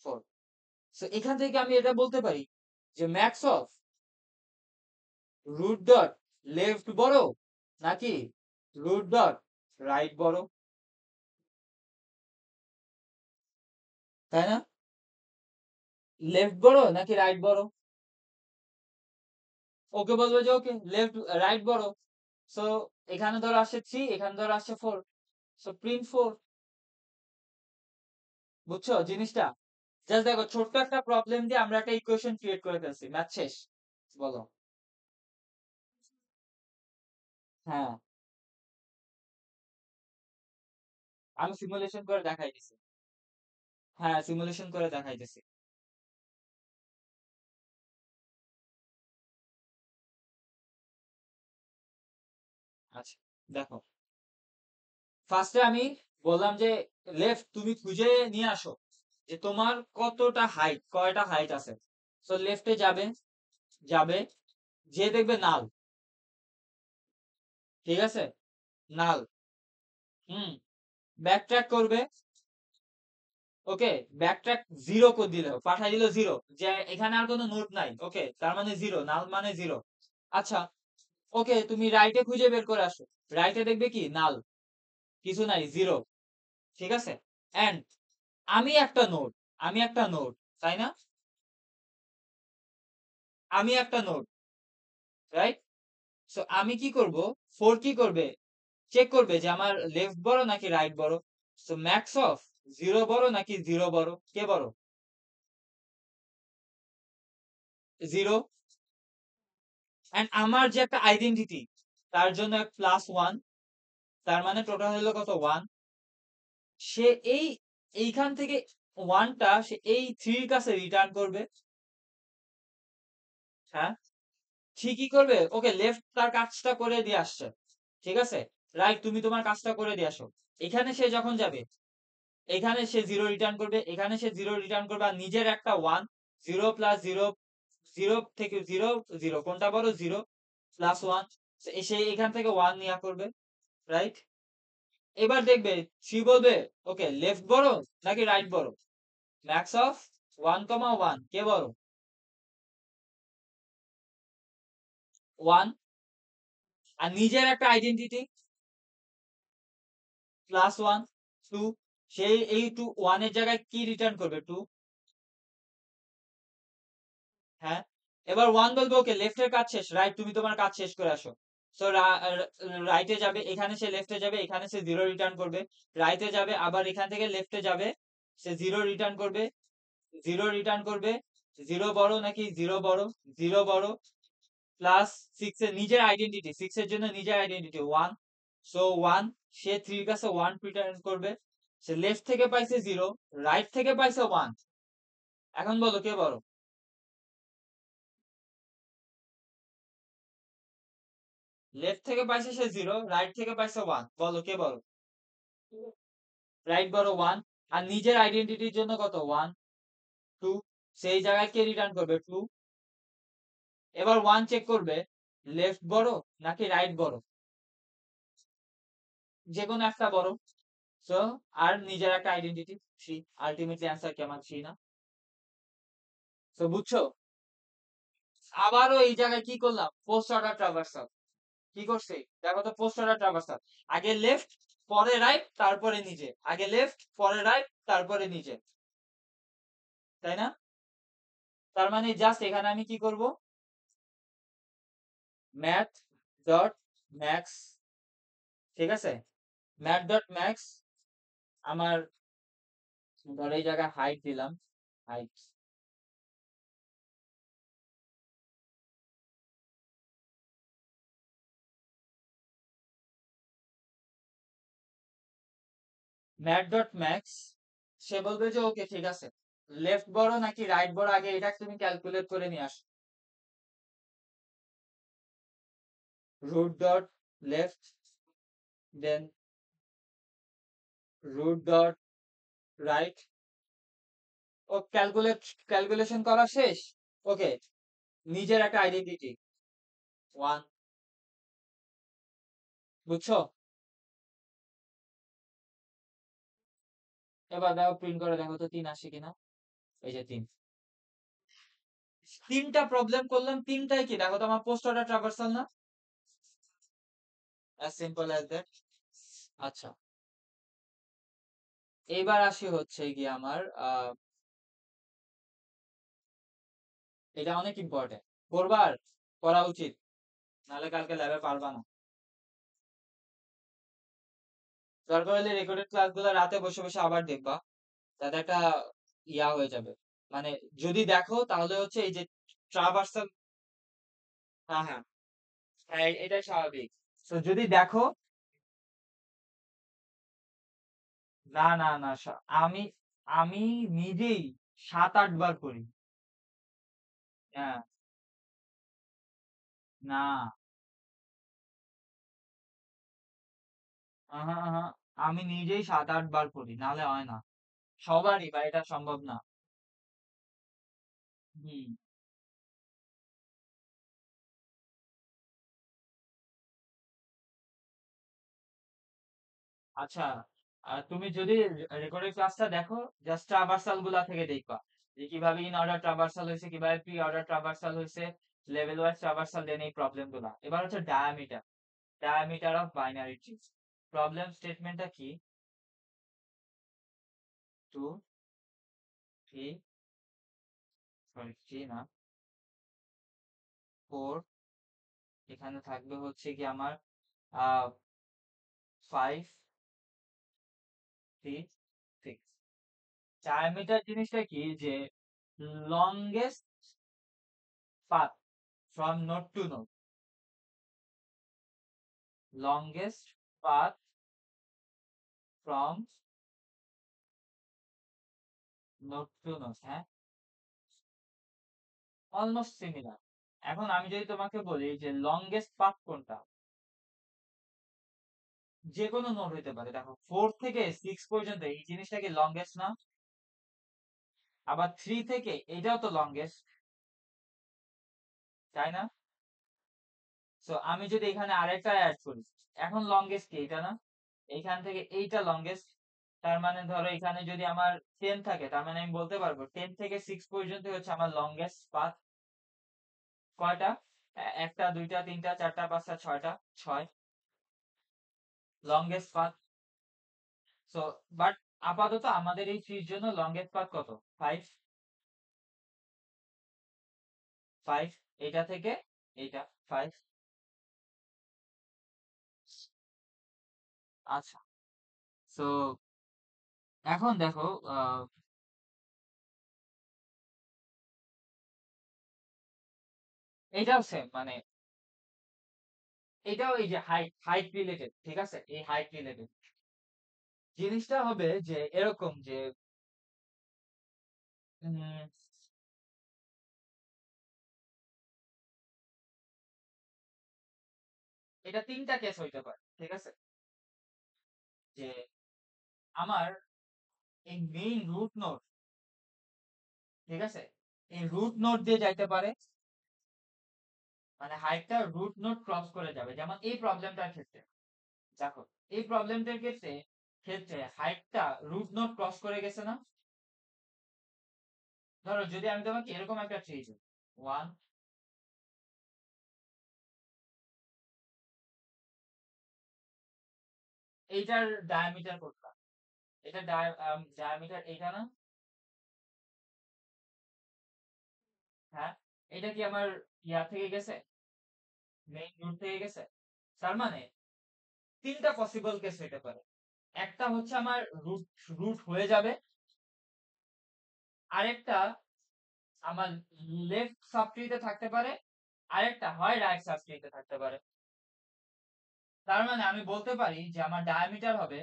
4। সো এখান থেকে আমি এটা বলতে পারি যে max of root dot left বড় নাকি রুট ডট রাইট বড়, তাই না? লেফট বড় নাকি রাইট বড়? ওকে বলবো যে ওকে লেফট রাইট বড়। সো এখানে ধরো আসছে 3, এখানে ধরো আসছে 4, সো প্রিন্ট 4। বুঝছো জিনিসটা? জাস্ট দেখো, ছোট্ট একটা প্রবলেম দিয়ে আমরা একটা ইকুয়েশন ক্রিয়েট করে ফেলছি, ম্যাথ শেষ। বলো। হ্যাঁ, আমি সিমুলেশন করে দেখাই দিছি। হ্যাঁ, সিমুলেশন করে দেখাইতেছি। আচ্ছা, দেখো, ফার্স্টে আমি বললাম যে লেফট তুমি খুঁজে নিয়ে আসো যে তোমার কতটা হাইট, কয়টা হাইট আছে। সো লেফটে যাবে, যাবে, যে দেখবে নাল, ঠিক আছে, নাল। হুম, ব্যাক ট্র্যাক করবে। ওকে, ব্যাক ট্র্যাক জিরো করে দিল, পাঠাই দিল জিরো, যে এখানে আর কোনো নোট নাই, ওকে, তার মানে জিরো, নাল মানে জিরো। আচ্ছা, ওকে, তুমি রাইটে খুঁজে বের করে আসো, রাইটে দেখবে কি নাল, কিছু নাই, জিরো, ঠিক আছে। এন্ড আমি একটা নোট, আমি একটা নোট, তাই না? আমি একটা নোট, রাইট? সো আমি কি করব, ফোর কি করবে, চেক করবে যে আমার লেফট বড় নাকি রাইট বড়। সো ম্যাক্স অফ জিরো বড় নাকি জিরো বড়, কে বড়? জিরো। এন্ড আমার যে একটা আইডেন্টিটি, তার জন্য প্লাস ওয়ান, তার মানে টোটাল হলো কত, ওয়ান। সে এই এইখান থেকে ওয়ানটা সে এই থ্রির কাছে রিটার্ন করবে। হ্যাঁ, সে কি করবে, ওকে লেফট তার কাজটা করে দিয়ে আসছে, ঠিক আছে, রাইট তুমি তোমার কাজটা করে দিয়ে আসো। এখানে সে যখন যাবে, এখানে সে জিরো রিটার্ন করবে, এখানে সে জিরো রিটার্ন করবে, আর নিজের একটা one, zero plus zero, zero থেকে জিরো, জিরো কোনটা বড়, জিরো প্লাস ওয়ান, সে এখান থেকে ওয়ান নিয়ে করবে, রাইট? এবার দেখবে সি বলবে ওকে লেফট বড় নাকি রাইট বড়, max of one comma one, কে বড়? ওয়ান। আর নিজের একটা আইডেন্টিটি প্লাস ওয়ান, টু, সেই এই টু ওয়ানের জায়গায় কি রিটার্ন করবে, টু। হ্যাঁ, এবার ওয়ান বলবে ওকে লেফটের কাজ শেষ, রাইট তুমি তোমার কাজ শেষ করে আসো। সো রাইটে যাবে, এখানে সে লেফটে যাবে, এখানে সে জিরো রিটার্ন করবে, রাইটে যাবে, আবার এখান থেকে লেফটে যাবে, সে জিরো রিটার্ন করবে, জিরো রিটার্ন করবে, জিরো বড় নাকি জিরো বড়, জিরো বড়, প্লাস সিক্স এর নিজের আইডেন্টিটি, সিক্স এর জন্য নিজের আইডেন্টিটি ওয়ান, সো ওয়ান, সে থ্রির কাছে ওয়ান রিটার্ন করবে, সে লেফট থেকে পাইছে জিরো, রাইট থেকে পাইছে ওয়ান। এখন বলো কে বড়? লেফট থেকে পাইছে সে জিরো, রাইট থেকে পাইছে ওয়ান, বলো কে বড়? রাইট বড়, ওয়ান। আর নিজের আইডেন্টিটির জন্য কত, ওয়ান, টু, সেই জায়গায় কে রিটার্ন করবে, টু। এবার ওয়ান চেক করবে লেফট বড় নাকি রাইট বড়, যে কোনো একটা বড়। সো আর নিজের একটা আইডেন্টিটি থ্রি, আলটিমেটলি অ্যান্সার কেমন, থ্রি না? তো বুঝছো, আবারও এই জায়গায় কি করলাম, পোস্ট অর্ডার ট্রাভার্সাল। কি করছি দেখো তো, পোস্ট অর্ডার ট্রাভার্সাল। আগে লেফট, পরে রাইট, তারপরে নিচে, আগে লেফট পরে রাইট তারপরে নিচে, তাই না? তার মানে জাস্ট এখানে আমি কি করব, ম্যাথ ডট ম্যাক্স, ঠিক আছে, ম্যাথ ডট ম্যাক্স আমার, ধর এই জায়গায় হাইট দিলাম, হাইট ম্যাথ ডট ম্যাক্স, সে বলবে যে ওকে ঠিক আছে, লেফট বড় নাকি রাইট বড় আগে এটা তুমি ক্যালকুলেট করে নিয়ে আস। রুট ডট লেফট, দেন রুট ডট রাইট। ও ক্যালকুলেশন করা শেষ, ওকে, নিজের একটা আইডেন্টিটি ওয়ান, বুঝছো? এবার দেখো প্রিন্ট করে দেখো তো 3 আসে কিনা, এই যে 3। তিনটা প্রবলেম করলাম, তিনটাই কি দেখো তো আমার পোস্ট অর্ডার ট্রাভার্সাল না? As simple as that. আচ্ছা, এইবার আসি হচ্ছে গিয়ে আমার এটা অনেক ইম্পর্টেন্ট, করবার, করা উচিত, নাহলে কালকে ল্যাবে পারবা না। দরকার হলে রেকর্ডেড ক্লাসগুলো রাতে বসে বসে আবার দেখবা, তাতে একটা ইয়া হয়ে যাবে, মানে যদি দেখো তাহলে হচ্ছে এই যে ট্রাভার্সাল, হ্যাঁ হ্যাঁ হ্যাঁ এটাই স্বাভাবিক। তো যদি দেখো, না না না আমি আমি নিজেই 7-8 বার করি। হ্যাঁ, না, আহা আহা, আমি নিজেই 7-8 বার করি, নাহলে হয় না, সবারই বা এটা সম্ভব না। হুম। আচ্ছা, তুমি যদি রেকর্ডেড ক্লাসটা দেখো, জাস্ট ট্রাভার্সাল গুলা থেকে দেখবা যে কিভাবে ইন অর্ডার ট্রাভার্সাল হয়েছে, কিভাবে প্রি অর্ডার ট্রাভার্সাল হয়েছে, লেভেল ওয়াইজ ট্রাভার্সাল, দেন এই প্রবলেম গুলা। এবার হচ্ছে diameter, diameter of binary trees. Problem স্টেটমেন্টটা কি, 2 3, সরি 3 না, 4, এখানে থাকবে হচ্ছে কি আমার 5 3 6। ডায়ামিটার জিনিসটা কি, যে longest path from node to node, longest path from node to node, হ্যাঁ, অলমোস্ট সিমিলার। এখন আমি যদি তোমাকে বলি যে লংগেস্ট পাথ কোনটা, যে কোনো নোড হইতে পারে, দেখো 4 থেকে 6 পর্যন্ত এই জিনিসটা কি লংগেস্ট না? আবার 3 থেকে এটাও তো লংগেস্ট, তাই না? সো আমি যদি এখানে আরেকটা অ্যাড করি, এখন লংগেস্ট কি এটা না? এইখান থেকে এইটা লংগেস্ট, তার মানে ধরো এখানে যদি আমার 10 থাকে, তার মানে আমি বলতে পারবো 10 থেকে 6 পর্যন্ত হচ্ছে আমার লংগেস্ট পাথ। কয়টা? একটা, দুইটা, তিনটা, চারটা, পাঁচটা, ছয়টা, 6 লংগেস্ট পাথ। সো বাট আপাতত আমাদের এই ট্রির জন্য লংগেস্ট পাথ কত? 5, 5, এটা থেকে এইটা 5। আচ্ছা, সো এখন দেখো, আহ, এটাও সেম, মানে এটাও এই যে হাইট, হাইট রিলেটেড, ঠিক আছে, এই হাইট রিলেটেড জিনিসটা হবে যে এরকম যে উম, এটা তিনটা কেস হইতে পারে, ঠিক আছে, যে আমার এই মেইন রুট নোড, ঠিক আছে, এই রুট নোড দিয়ে যাইতে পারে, মানে হাইটটা রুট নোড ক্রস করে যাবে, যেমন এই প্রবলেমটার ক্ষেত্রে দেখো, এই প্রবলেমটার ক্ষেত্রে ক্ষেত্রে হাইটটা রুট নোড ক্রস করে গেছে না? ধরো যদি আমি তোমাকে এরকম একটা ট্রি দিই, 1 এইটার ডায়ামিটার কোনটা? এটা ডায়ামিটার এইটা না? হ্যাঁ, এটা কি আমার ইয়া থেকে গেছে, মেইন রুট থেকে গেছে? তার মানে তিনটা পসিবল কেস হইতে পারে। একটা হচ্ছে আমার রুট রুট হয়ে যাবে, আরেকটা আমার লেফট সাবট্রিতে থাকতে পারে, আরেকটা হয় রাইট সাবট্রিতে থাকতে পারে। তার মানে আমি বলতে পারি যে আমার ডায়ামিটার হবে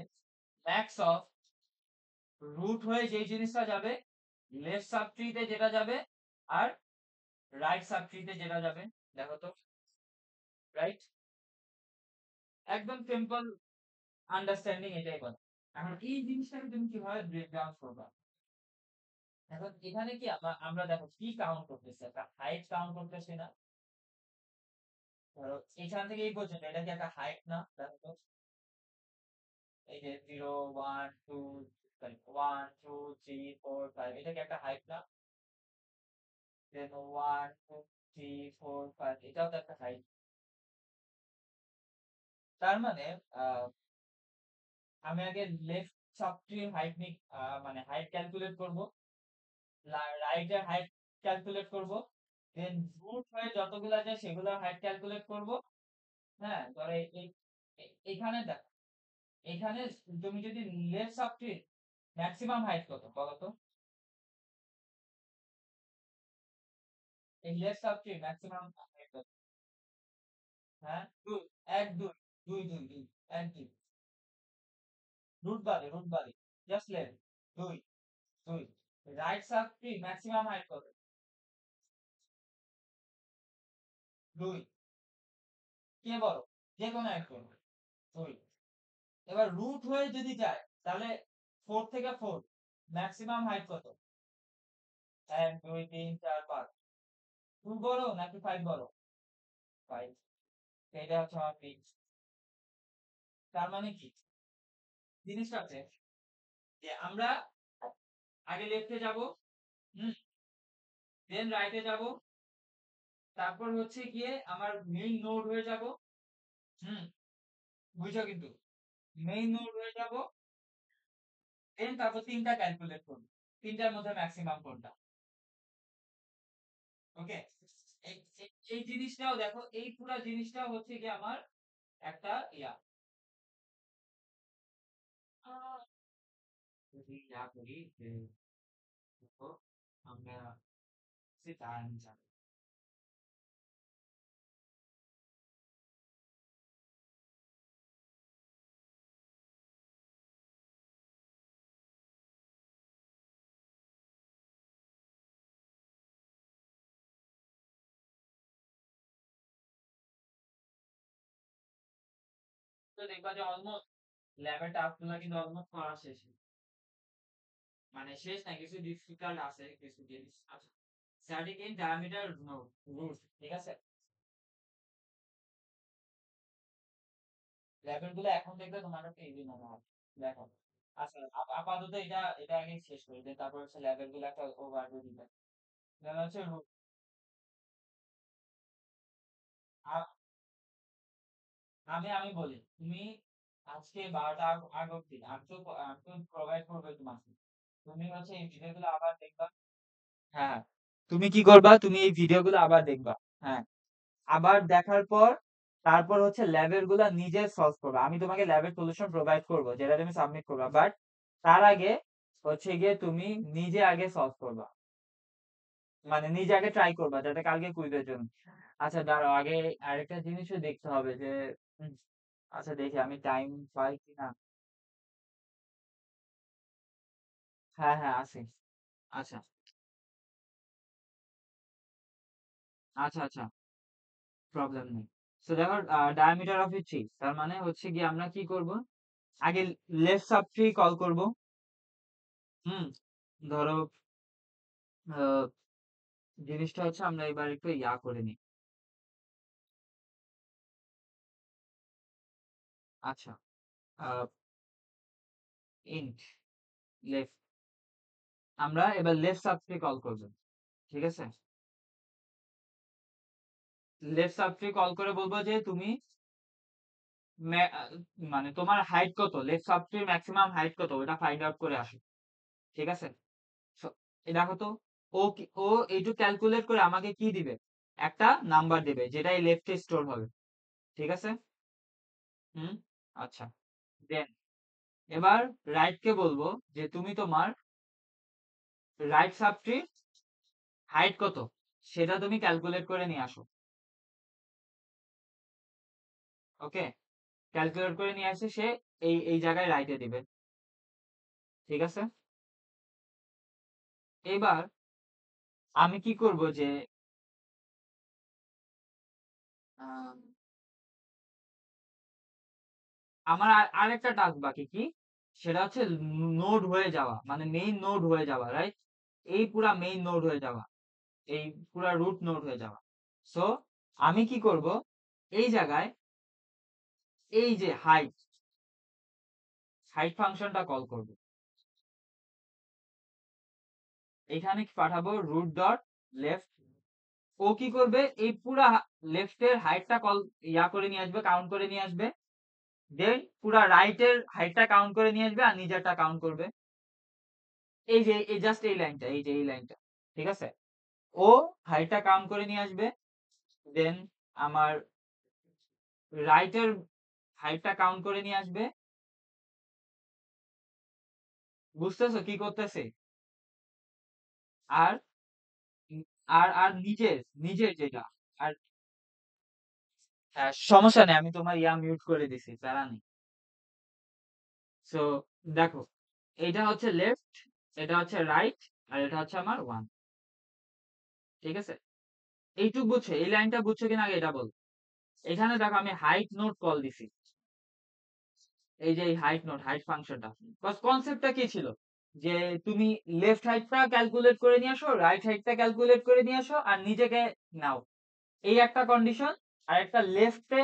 ম্যাক্স অফ রুট হয়ে যেই জিনিসটা যাবে, লেফট সাবট্রিতে যেটা যাবে, আর রাইট সাবট্রিতে যেটা যাবে। দেখো তো, রাইট? একদম সিম্পল আন্ডারস্ট্যান্ডিং এটাই বলে। এখন এই জিনিসটাকে তুমি কিভাবে ব্রেক ডাউন করবা? এখন এখানে কি আমরা দেখো কি কাউন্ট করতেছি, একটা হাইট কাউন্ট করতেছি না? ধরো এখান থেকে এই পর্যন্ত এটা কি একটা হাইট না? দেখো তো, এই যে 0 1 2 1 2 3 4 5, এটা কি একটা হাইট না? দেন 1 2 3 4 5, এটাও তো একটা হাইট। তার মানে আহ, আমি আগে লেফট সাবট্রির হাইট মানে হাইট ক্যালকুলেট করব, রাইট এর হাইট ক্যালকুলেট করব, দেন রুট হয়ে যতগুলা যায় সেগুলোর হাইট ক্যালকুলেট করব। হ্যাঁ, ধরো এখানে দেখো, এখানে তুমি যদি লেফট সাবট্রির ম্যাক্সিমাম হাইট কত বলো তো? এই লেফট সাবট্রির ম্যাক্সিমাম হাইট কত? হ্যাঁ, দুই, এক দুই, দুই দুই দুই, এক দুই, রুট বাদে জাস্ট লেফট, দুই দুই। রাইট সাবট্রির ম্যাক্সিমাম হাইট কত? দুই। কে বড়? যে কোনো এক করবে, দুই। এবার রুট হয়ে যদি যায় তাহলে 4 থেকে 4 ম্যাক্সিমাম হাইট কত? 1 2 3 4 5। 2 বড় নাকি 5 বড়? 5। এটা হচ্ছে আমার ফিক্স। তার মানে কি জিনিসটা হচ্ছে যে আমরা আগে লেফটে যাব, হুম, দেন রাইটে যাব, তারপর হচ্ছে গিয়ে আমার মেইন নোড হয়ে যাব, হুম, বুঝছো কিন্তু, মেইন নোড হয়ে যাব, দেন তারপর তিনটা ক্যালকুলেট করব, তিনটার মধ্যে ম্যাক্সিমাম কোনটা। ওকে, এই জিনিসটাও দেখো, এই পুরো জিনিসটাও হচ্ছে কি আমার একটা ইয়া, যদি ইয়া করি যে দেখো, আমরা সেটা আনসার, তো দেখবা যে অলমোস্ট ল্যাবের টাস্কগুলো কিন্তু অলমোস্ট করা শেষ, মানে শেষ না, কিছু ডিফিকাল্ট আছে, কিছু জিনিস আছে। স্ট্যাটিক ইন ডায়ামিটার রুট, ঠিক আছে? লেভেল গুলো এখন দেখবে তোমার কাছে ইজি মনে হবে। দেখো, আচ্ছা আপাতত এটা এটা আগে শেষ করি, তারপর হচ্ছে লেভেল গুলো একটা ওভারভিউ দিবে। যেমন হচ্ছে আমি আমি বলি, তুমি আজকে 12টা আগ অব্দি আমি তো প্রোভাইড করবো তোমাকে, তুমি হচ্ছে এই ভিডিওগুলো আবার দেখবা। হ্যাঁ, তুমি কি করবা, তুমি এই ভিডিওগুলো আবার দেখবা। হ্যাঁ, আবার দেখার পর তারপর হচ্ছে ল্যাবের গুলা নিজে সলভ করবা, আমি তোমাকে ল্যাবের সলিউশন প্রোভাইড করবো যেটা তুমি সাবমিট করবা, বাট তার আগে হচ্ছে গিয়ে তুমি নিজে আগে সলভ করবা, মানে নিজে আগে ট্রাই করবা যাতে কালকে কুইজের জন্য। আচ্ছা দাঁড়াও, আগে আরেকটা জিনিসও দেখতে হবে যে উম, আচ্ছা দেখি আমি টাইম পাই কিনা। হ্যাঁ হ্যাঁ আছে। আচ্ছা আচ্ছা আচ্ছা, প্রবলেম নেই। তো দেখো, ডায়ামিটার অফ এ ট্রি, তার মানে হচ্ছে গিয়ে আমরা কি করব, আগে লেফট সাব ট্রি কল করব, হুম, ধরো আহ, জিনিসটা হচ্ছে আমরা এবার একটু ইয়া করে নিই। আচ্ছা, ইন্ট লেফট, আমরা এবার লেফট সাব ট্রি কল করব, ঠিক আছে? লেফট সাব ট্রি কল করে বলবো যে তুমি মানে তোমার হাইট কত, লেফট সাবট্রির ম্যাক্সিমাম হাইট কত ওটা ফাইন্ড আউট করে আসো। ঠিক আছে? So, এই দেখো তো, ও এইটু ক্যালকুলেট করে আমাকে কি দিবে, একটা নাম্বার দিবে যেটা এই লেফটে স্টোর হবে। ঠিক আছে? হুম, আচ্ছা। দেন এবার রাইট কে বলবো যে তুমি তোমার রাইট সাবট্রি হাইট কত সেটা তুমি ক্যালকুলেট করে নিয়ে আসো। ওকে, ক্যালকুলেট করে নিয়ে আসে সে এই এই জায়গায় রাইটে দিবে। ঠিক আছে? এবার আমি কি করব যে আহ, আমার আরেকটা টাস্ক বাকি কি, সেটা হচ্ছে নোড হয়ে যাওয়া, মানে মেইন নোড হয়ে যাওয়া, রাইট? এই পুরা মেইন নোড হয়ে যাওয়া, এই পুরা রুট নোড হয়ে যাওয়া। সো আমি কি করব, এই জায়গায় এই যে হাইট হাইট ফাংশনটা কল করব, এখানে কি পাঠাবো রুট ডট লেফট। ও কি করবে, এই পুরা লেফটের হাইটটা কল করে নিয়ে আসবে, কাউন্ট করে নিয়ে আসবে। দেন পুরা রাইটের হাইটটা কাউন্ট করে নিয়ে আসবে আর নিজেরটা কাউন্ট করবে। এই যে এই জাস্ট এই লাইনটা, এই যে এই লাইনটা। ঠিক আছে? ও হাইটটা কাউন্ট করে নিয়ে আসবে, দেন আমার রাইটের হাইটটা কাউন্ট করে নিয়ে আসবে। বুঝতেছো কি করতেছে? আর আর নিজের নিজের যেটা, আর হ্যাঁ, সমস্যা নেই, আমি তোমার মিউট করে দিছি, প্যারা নেই। সো দেখো, এটা হচ্ছে লেফট, এটা হচ্ছে রাইট, আর এটা হচ্ছে আমার ওয়ান। ঠিক আছে? এইটুক বুঝছো, এই লাইনটা বুঝছো কিনা আগে এটা বল। এখানে দেখো আমি হাইট নোট কল দিছি, এই যে এই হাইট নোট হাইট ফাংশনটা। কনসেপ্টটা কি ছিল, যে তুমি লেফট হাইটটা ক্যালকুলেট করে নিয়ে আসো, রাইট হাইটটা ক্যালকুলেট করে নিয়ে আসো আর নিজেকে নাও। এই একটা কন্ডিশন, আর একটা লেফটে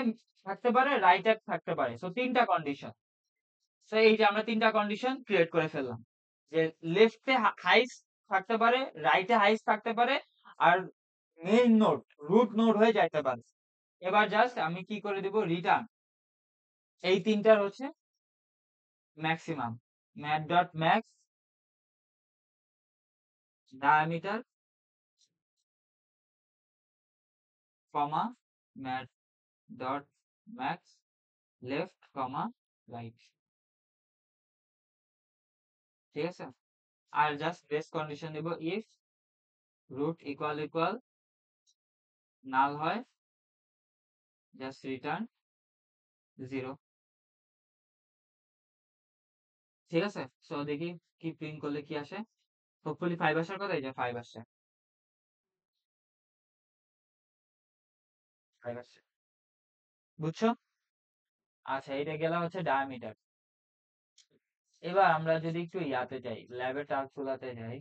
থাকতে পারে, রাইটে থাকতে পারে, সো তিনটা কন্ডিশন। সো এই যে আমরা তিনটা কন্ডিশন ক্রিয়েট করে ফেললাম, যে লেফটে হাইস থাকতে পারে, রাইটে হাইস থাকতে পারে, আর মেইন নোড রুট নোড হয়ে যাইতে পারে। এবার জাস্ট আমি কি করে দিব, রিটার্ন এই তিনটার হচ্ছে maximum, math dot max diameter comma math dot max left comma right. ঠিক আছে? আর জাস্ট বেস কন্ডিশন দিব, if root equal equal null হয়, জাস্ট রিটার্ন জিরো। ঠিক আছে? সো দেখি কি প্রিন্ট করলে কি আসে। হোপফুলি 5 আসার কথা, এই যে 5 আসছে। 5 আসছে। বুঝছো? আচ্ছা, এটা গেল হচ্ছে ডায়ামিটার। এবার আমরা যদি একটু ইয়াতে যাই, ল্যাবের টাস্ক গুলাতে যাই।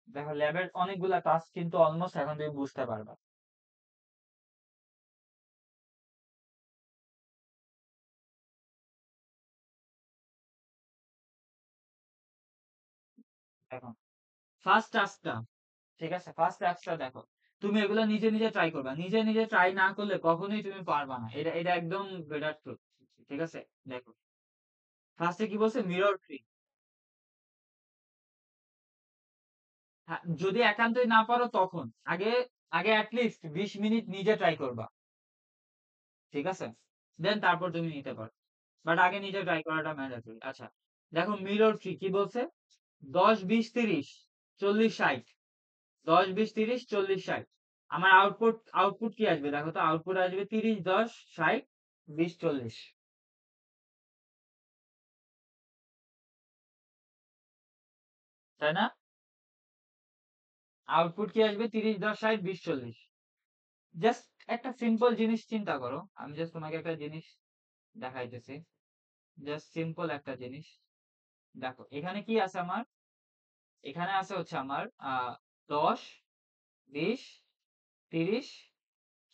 দেখো ল্যাবের অনেকগুলা টাস্ক কিন্তু অলমোস্ট এখন তুমি বুঝতে পারবা। দেখো ফার্স্ট টাস্কটা, ঠিক আছে, ফার্স্ট টাস্কটা দেখো, তুমি এগুলো নিজে নিজে ট্রাই করবা, নিজে নিজে ট্রাই না করলে কখনোই তুমি পারবা না, এটা এটা একদম বেটার ট্রুথ। ঠিক আছে? দেখো ফার্স্টে কি বলছে, মিরর ট্রি। হ্যাঁ, যদি একান্তই না পারো তখন আগে আগে অ্যাটলিস্ট 20 মিনিট নিজে ট্রাই করবা। ঠিক আছে? দেন তারপর তুমি নিতে পারো, বাট আগে নিজে ট্রাই করাটা ম্যান্ডেটরি। আচ্ছা, দেখো মিরর ট্রি কি বলছে, 10 20 30 40 60, 10 20 30 40 60। আমার আউটপুট কি আসবে, দেখো তো, আউটপুট আসবে 30 10 60 20 40। তাই না? আউটপুট কি আসবে, 30 10 60 20 40। জাস্ট একটা সিম্পল জিনিস চিন্তা করো, আমি জাস্ট তোমাকে একটা জিনিস দেখাইতেছি, জাস্ট সিম্পল একটা জিনিস। দেখো এখানে কি আছে আমার, এখানে আছে হচ্ছে আমার 10 20 30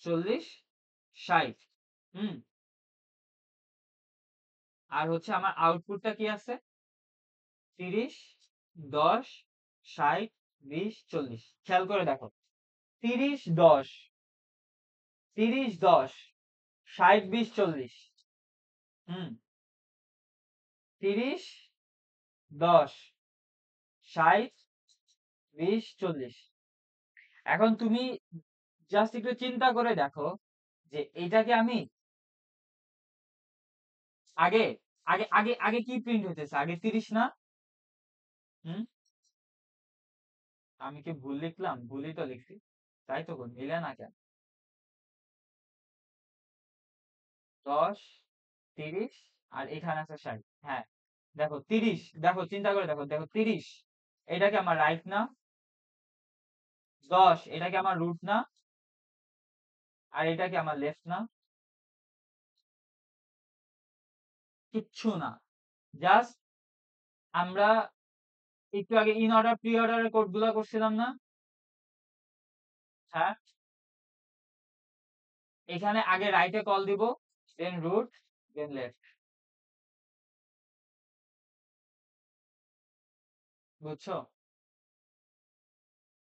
40 60। হুম, আর হচ্ছে আমার আউটপুটটা কি আছে, 30 10 60 20 40। খেয়াল করে দেখো, 30 10 30 10 60 20 40 হুম 30 10 60 20 40 এখন তুমি জাস্ট একটু চিন্তা করে দেখো যে এইটাকে আমি আগে আগে কি প্রিন্ট হইতেছে আগে 30 না হুম আমি কি ভুল লিখলাম ভুলই তো লিখছি তাই তো মিলে না কেন 10 30 আর এখানে আছে 60 হ্যাঁ দেখো 30 দেখো চিন্তা করে দেখো দেখো 30 এটা কি আমার রাইট না 10 এটা কি আমার রুট না আর এটা কি আমার লেফট না কিচ্ছু না জাস্ট আমরা একটু আগে ইন অর্ডার প্রি অর্ডারের কোড গুলো করছিলাম না হ্যাঁ এখানে আগে রাইটে কল দিব দেন রুট দেন লেফট বুঝছো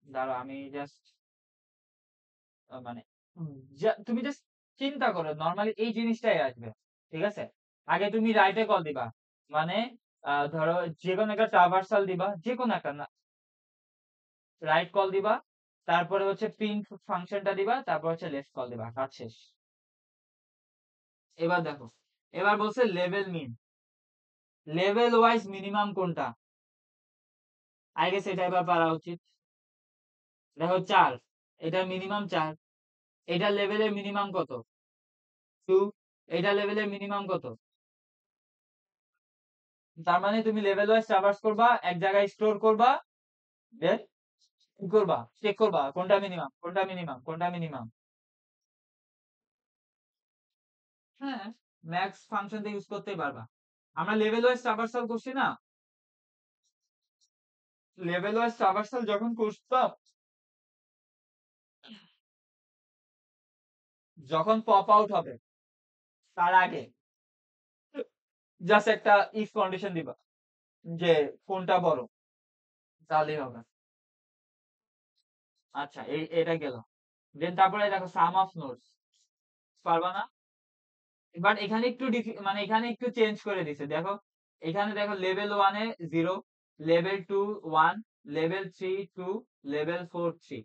দাঁড়াও আমি জাস্ট মানে তুমি জাস্ট চিন্তা করো নর্মালি এই জিনিসটাই আসবে ঠিক আছে আগে তুমি রাইটে কল দিবা মানে ধরো যে কোনো একটা ট্রাভার্সাল দিবা যে কোনো একটা না রাইট কল দিবা তারপরে হচ্ছে প্রিন্ট ফাংশনটা দিবা তারপর হচ্ছে লেফট কল দিবা কাজ শেষ এবার দেখো এবার বলছে লেভেল মিন লেভেল ওয়াইজ মিনিমাম কোনটা আই গেস এটা এবার পারা উচিত দেখো 4 এটা মিনিমাম 4 এটা লেভেলের মিনিমাম কত 2 এটা লেভেলের মিনিমাম কত তার মানে তুমি লেভেল ওয়াইজ ট্রাভার্স করবা এক জায়গায় স্টোর করবা দেন কি করবা চেক করবা কোনটা মিনিমাম কোনটা মিনিমাম কোনটা মিনিমাম হ্যাঁ ম্যাক্স ফাংশনটা ইউজ করতেই পারবা আমরা লেভেল ওয়াইজ ট্রাভার্সাল করছি না লেভেল ওয়াইজ ট্রাভার্সাল যখন করতাম যখন পপ আউট হবে তার আগে জাস্ট একটা ইফ কন্ডিশন দিবা যে কোনটা বড় তাহলেই হবে আচ্ছা এটা গেল দেন তারপরে দেখো সাম অফ নোডস পারবা না বাট এখানে একটু মানে এখানে একটু চেঞ্জ করে দিছে দেখো এখানে দেখো লেভেল 1 এ 0 লেভেল 2 1 লেভেল 3 2 লেভেল 4 3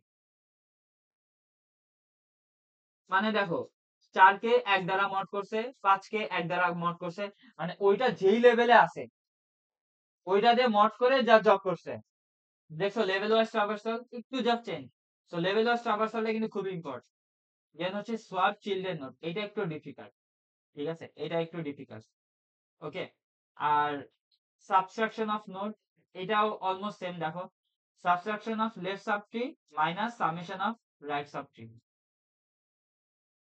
মানে দেখো 4 কে 1 দ্বারা মড করছে 5 কে 1 দ্বারা মড করছে মানে ওইটা যেই লেভেলে আছে ওইটা দিয়ে মড করে যা জব করছে দেখছো লেভেল ওয়াইজ ট্রাভার্সাল একটু just change so level wise ট্রাভার্সালটা কিন্তু খুব ইম্পর্টেন্ট দেন হচ্ছে সোয়াপ চিলড্রেন নোড এটা একটু ডিফিকাল্ট ঠিক আছে এটা একটু ডিফিকাল্ট ওকে আর সাবট্রাকশন অফ নোড এটাও অলমোস্ট সেম দেখো subtraction of left subtree minus summation of right subtree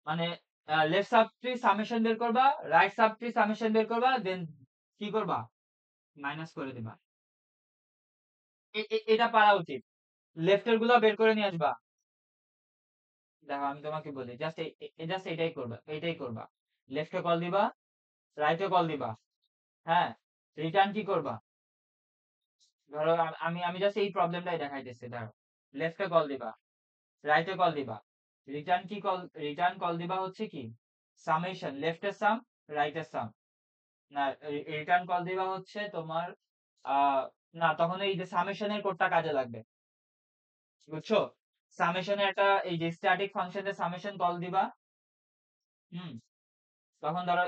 মানে লেফট সাবট্রি সামেশন বের করবা রাইট সাবট্রি সামেশন বের করবা দেন কি করবা মাইনাস করে দিবা এটা পারা উচিত লেফটের গুলো বের করে নিয়ে আসবা দেখো আমি তোমাকে বলি জাস্ট জাস্ট এটাই করবা এটাই করবা লেফটে কল দিবা রাইটে কল দিবা হ্যাঁ রিটার্ন কি করবা ধরো আমি আমি জাস্ট এই প্রবলেমটাই দেখাইতেছি ধরো লেফটে কল দিবা রাইটে কল দিবা রিটার্ন কি কল রিটার্ন কল দিবা হচ্ছে কি সামেশন লেফটের সাম রাইটের সাম না রিটার্ন কল দিবা হচ্ছে তোমার আহ না তখন এই যে সামেশনের কোডটা কাজে লাগবে বুঝছো সামেশনে একটা এই যে স্ট্যাটিক ফাংশনে সামেশন কল দিবা হুম তখন ধরো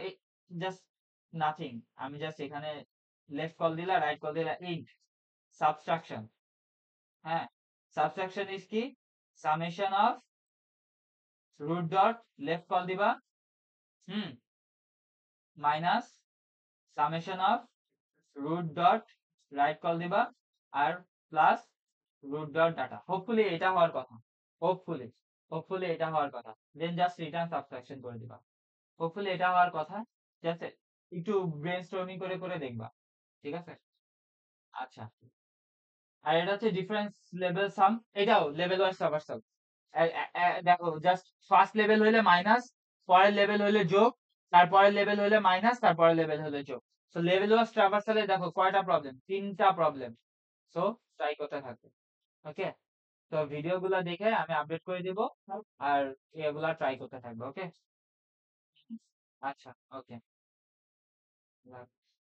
জাস্ট নাথিং আমি জাস্ট এখানে লেফট কল দিলা রাইট কল দিলা ইন্ট সাবট্রাকশন হ্যাঁ সাবট্রাকশন ইজ কি summation of root dot left call দিবা hmm minus summation of root dot right call দিবা আর plus root dot data hopefully এটা হওয়ার কথা হোপফুলি হোপফুলি এটা হওয়ার কথা দেন জাস্ট রিটার্ন সাবট্রাকশন করে দিবা হোপফুলি এটা হওয়ার কথা জাস্ট একটু ব্রেনস্টর্মিং করে করে দেখবা ঠিক আছে আচ্ছা আর এটা হচ্ছে ডিফারেন্স লেভেল সাম এটাও লেভেল ওয়াইজ ট্রাভার্সাল দেখো জাস্ট ফার্স্ট লেভেল হইলে মাইনাস পরের লেভেল হইলে যোগ তারপরের লেভেল হইলে মাইনাস তারপরের লেভেল হইলে যোগ সো লেভেল ওয়াইজ ট্রাভার্সালে দেখো কয়টা প্রবলেম তিনটা প্রবলেম সো ট্রাই করতে থাকবে ওকে তো ভিডিও গুলা দেখে আমি আপডেট করে দিব আর এগুলা ট্রাই করতে থাকবো। ওকে, আচ্ছা, ওকে।